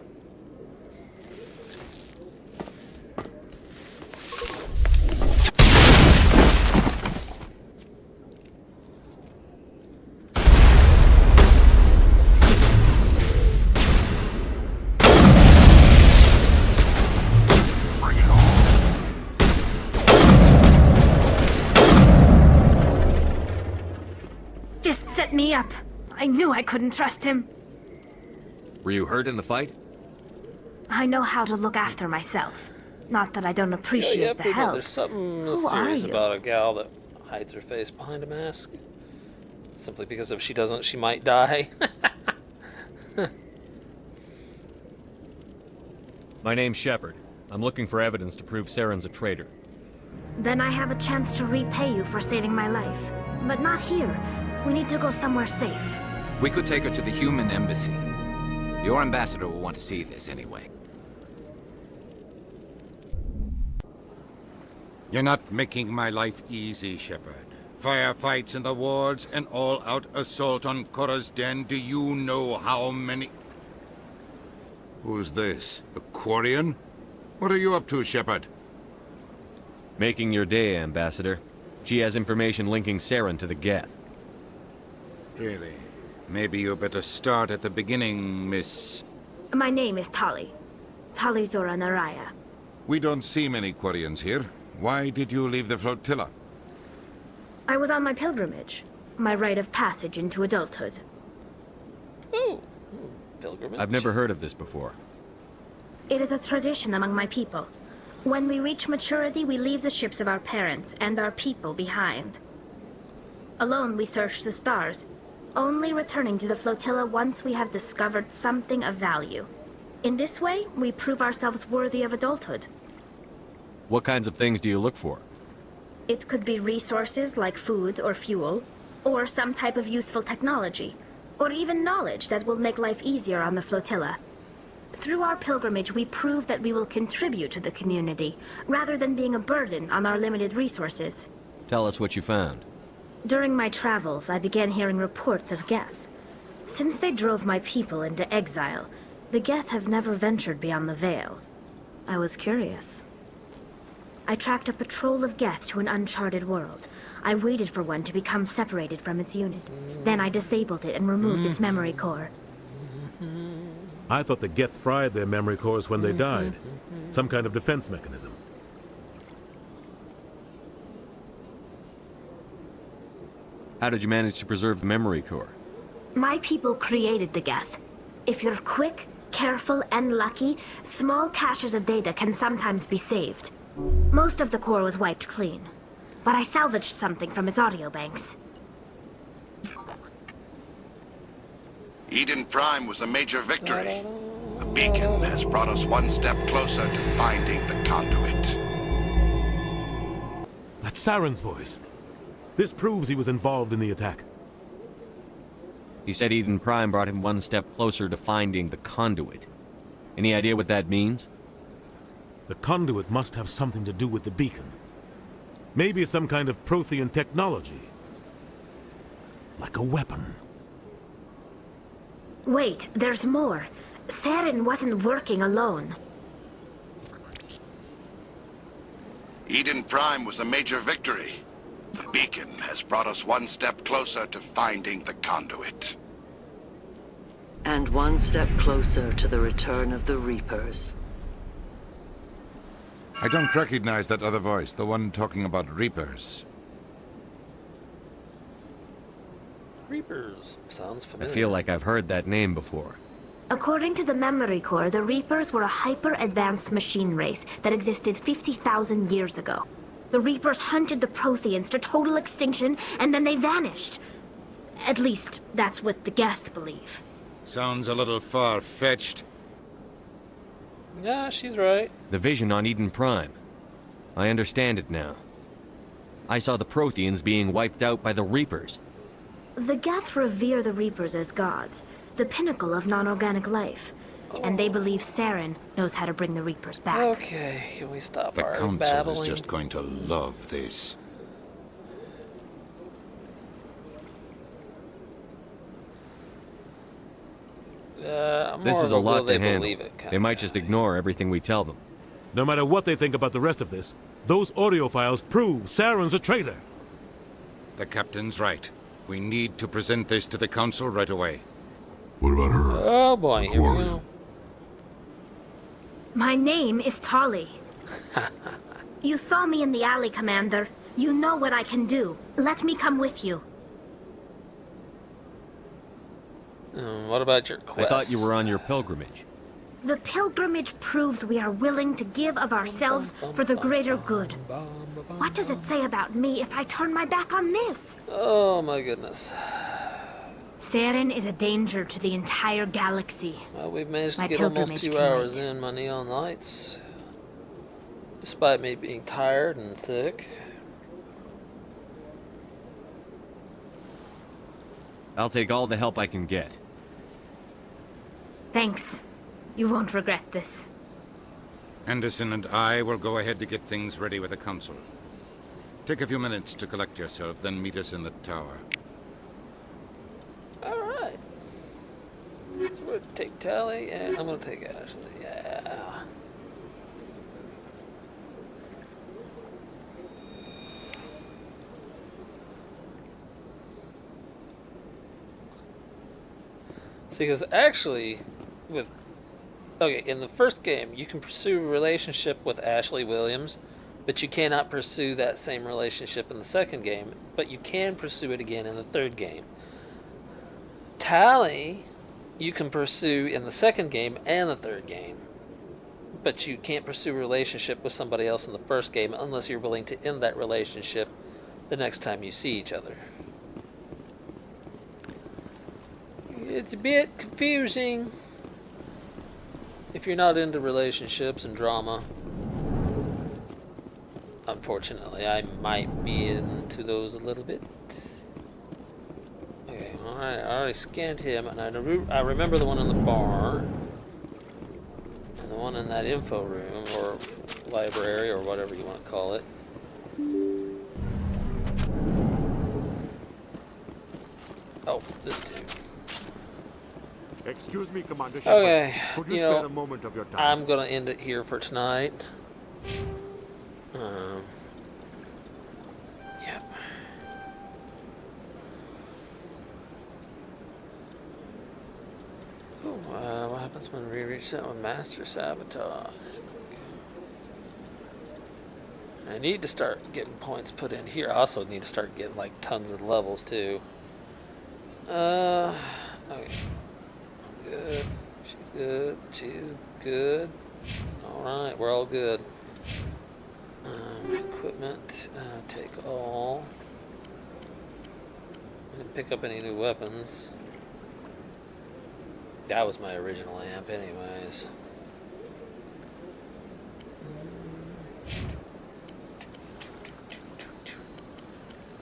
Fist set me up. I knew I couldn't trust him. Were you hurt in the fight? I know how to look after myself. Not that I don't appreciate the help. There's something Who are mysterious you? about a gal that hides her face behind a mask. Simply because if she doesn't, she might die. My name's Shepard. I'm looking for evidence to prove Saren's a traitor. Then I have a chance to repay you for saving my life. But not here. We need to go somewhere safe. We could take her to the human embassy. Your ambassador will want to see this anyway. You're not making my life easy, Shepard. Firefights in the wards, an all-out assault on Korra's den. Do you know how many... Who's this? A Quarian? What are you up to, Shepard? Making your day, Ambassador. She has information linking Saren to the Geth. Really? Maybe you better start at the beginning, Miss... My name is Tali. Tali Zora Naraya. We don't see many Quarians here. Why did you leave the flotilla? I was on my pilgrimage. My rite of passage into adulthood. Pilgrimage? I've never heard of this before. It is a tradition among my people. When we reach maturity, we leave the ships of our parents and our people behind. Alone, we search the stars, only returning to the flotilla once we have discovered something of value. In this way, we prove ourselves worthy of adulthood. What kinds of things do you look for? It could be resources like food or fuel, or some type of useful technology, or even knowledge that will make life easier on the flotilla. Through our pilgrimage, we prove that we will contribute to the community, rather than being a burden on our limited resources. Tell us what you found. During my travels, I began hearing reports of Geth. Since they drove my people into exile, the Geth have never ventured beyond the Veil. I was curious. I tracked a patrol of Geth to an uncharted world. I waited for one to become separated from its unit. Then I disabled it and removed its memory core. I thought the Geth fried their memory cores when they died. Some kind of defense mechanism. How did you manage to preserve the memory core? My people created the Geth. If you're quick, careful, and lucky, small caches of data can sometimes be saved. Most of the core was wiped clean, but I salvaged something from its audio banks. Eden Prime was a major victory. The beacon has brought us one step closer to finding the conduit. That's Saren's voice. This proves he was involved in the attack. He said Eden Prime brought him one step closer to finding the conduit. Any idea what that means? The conduit must have something to do with the beacon. Maybe it's some kind of Prothean technology. Like a weapon. Wait, there's more. Saren wasn't working alone. Eden Prime was a major victory. The beacon has brought us one step closer to finding the conduit. And one step closer to the return of the Reapers. I don't recognize that other voice, the one talking about Reapers. Reapers sounds I familiar. feel like I've heard that name before. According to the memory core, the Reapers were a hyper-advanced machine race that existed 50,000 years ago. The Reapers hunted the Protheans to total extinction, and then they vanished. At least, that's what the Geth believe. Sounds a little far-fetched. Yeah, she's right. The vision on Eden Prime. I understand it now. I saw the Protheans being wiped out by the Reapers. The Geth revere the Reapers as gods, the pinnacle of non-organic life. And they believe Saren knows how to bring the Reapers back. Okay, can we stop The our Council babbling? is just going to love this. This more is of a lot will they to handle. believe it kind They might just ignore everything we tell them. No matter what they think about the rest of this, those audio files prove Saren's a traitor. The captain's right. We need to present this to the Council right away. What about her? Oh boy, here we go. My name is Tolly. You saw me in the alley, Commander. You know what I can do. Let me come with you. What about your quest? I thought you were on your pilgrimage. The pilgrimage proves we are willing to give of ourselves for the greater good. What does it say about me if I turn my back on this? Oh my goodness. Saren is a danger to the entire galaxy. Well, we've managed to My get almost pilgrimage 2 can hours wait. in my neon lights. Despite me being tired and sick. I'll take all the help I can get. Thanks. You won't regret this. Anderson and I will go ahead to get things ready with the Council. Take a few minutes to collect yourself, then meet us in the tower. Alright. So we're going to take Tally, and I'm going to take Ashley. Yeah. See, because actually, with... Okay, in the first game, you can pursue a relationship with Ashley Williams, but you cannot pursue that same relationship in the second game, but you can pursue it again in the third game. Tally, you can pursue in the second game and the third game, but you can't pursue a relationship with somebody else in the first game unless you're willing to end that relationship the next time you see each other. It's a bit confusing if you're not into relationships and drama. Unfortunately, I might be into those a little bit. Okay, alright, I already scanned him, and I remember the one in the bar, and the one in that info room, or library, or whatever you want to call it. Oh, this dude. Excuse me, Commander. Okay, Could you you spare know, a moment of your time? I'm gonna end it here for tonight. Yep. Oh, what happens when we reach that with Master Sabotage? I need to start getting points put in here. I also need to start getting like tons of levels too. Okay. Good. She's good. She's good. Alright, we're all good. Equipment. Take all. I didn't pick up any new weapons. That was my original amp anyways.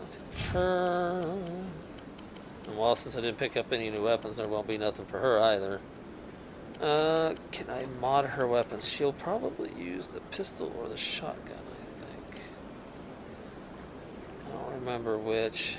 Nothing for her. And well, since I didn't pick up any new weapons, there won't be nothing for her either. Can I mod her weapons? She'll probably use the pistol or the shotgun, I think. I don't remember which.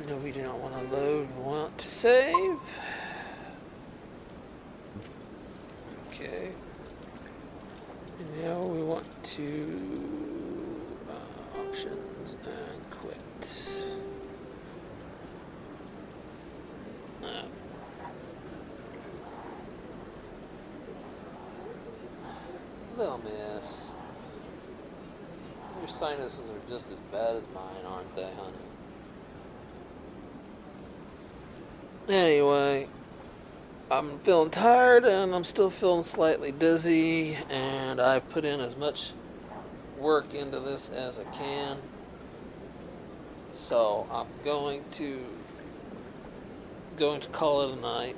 No, we do not want to load. We want to save. Okay. And now we want to options and quit. Little miss. Your sinuses are just as bad as mine, aren't they, honey? Anyway, I'm feeling tired and I'm still feeling slightly dizzy, and I've put in as much work into this as I can. So I'm going to call it a night.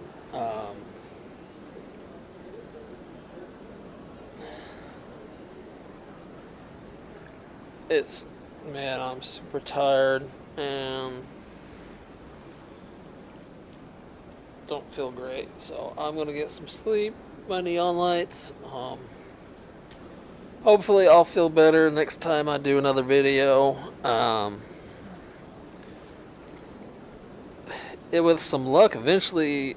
Man, I'm super tired and don't feel great, so I'm gonna get some sleep. My neon lights. Hopefully I'll feel better next time I do another video. With some luck, eventually,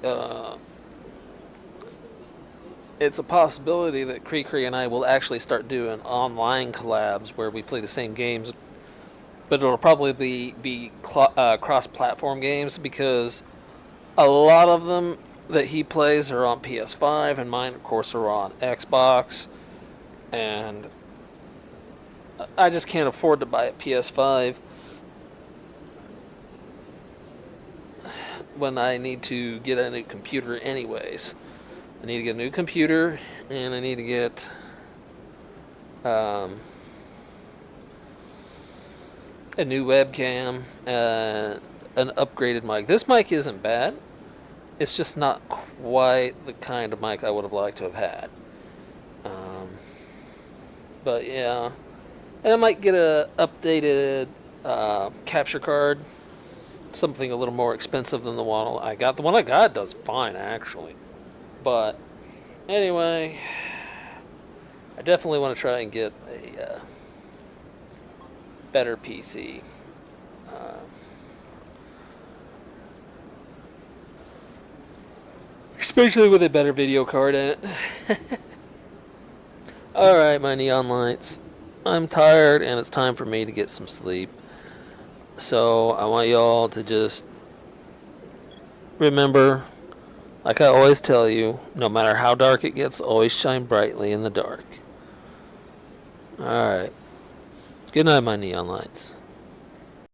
it's a possibility that Cree and I will actually start doing online collabs where we play the same games, but it'll probably be cross-platform games, because a lot of them that he plays are on PS5, and mine, of course, are on Xbox, and I just can't afford to buy a PS5 when I need to get a new computer anyways. I need to get a new computer, and I need to get a new webcam and an upgraded mic. This mic isn't bad. It's just not quite the kind of mic I would have liked to have had. But yeah. And I might get a updated capture card. Something a little more expensive than the one I got. The one I got does fine, actually. But anyway, I definitely want to try and get a better PC. Especially with a better video card in it. Alright, my neon lights. I'm tired and it's time for me to get some sleep. So I want y'all to just remember, like I always tell you, no matter how dark it gets, always shine brightly in the dark. Alright. Good night, my neon lights.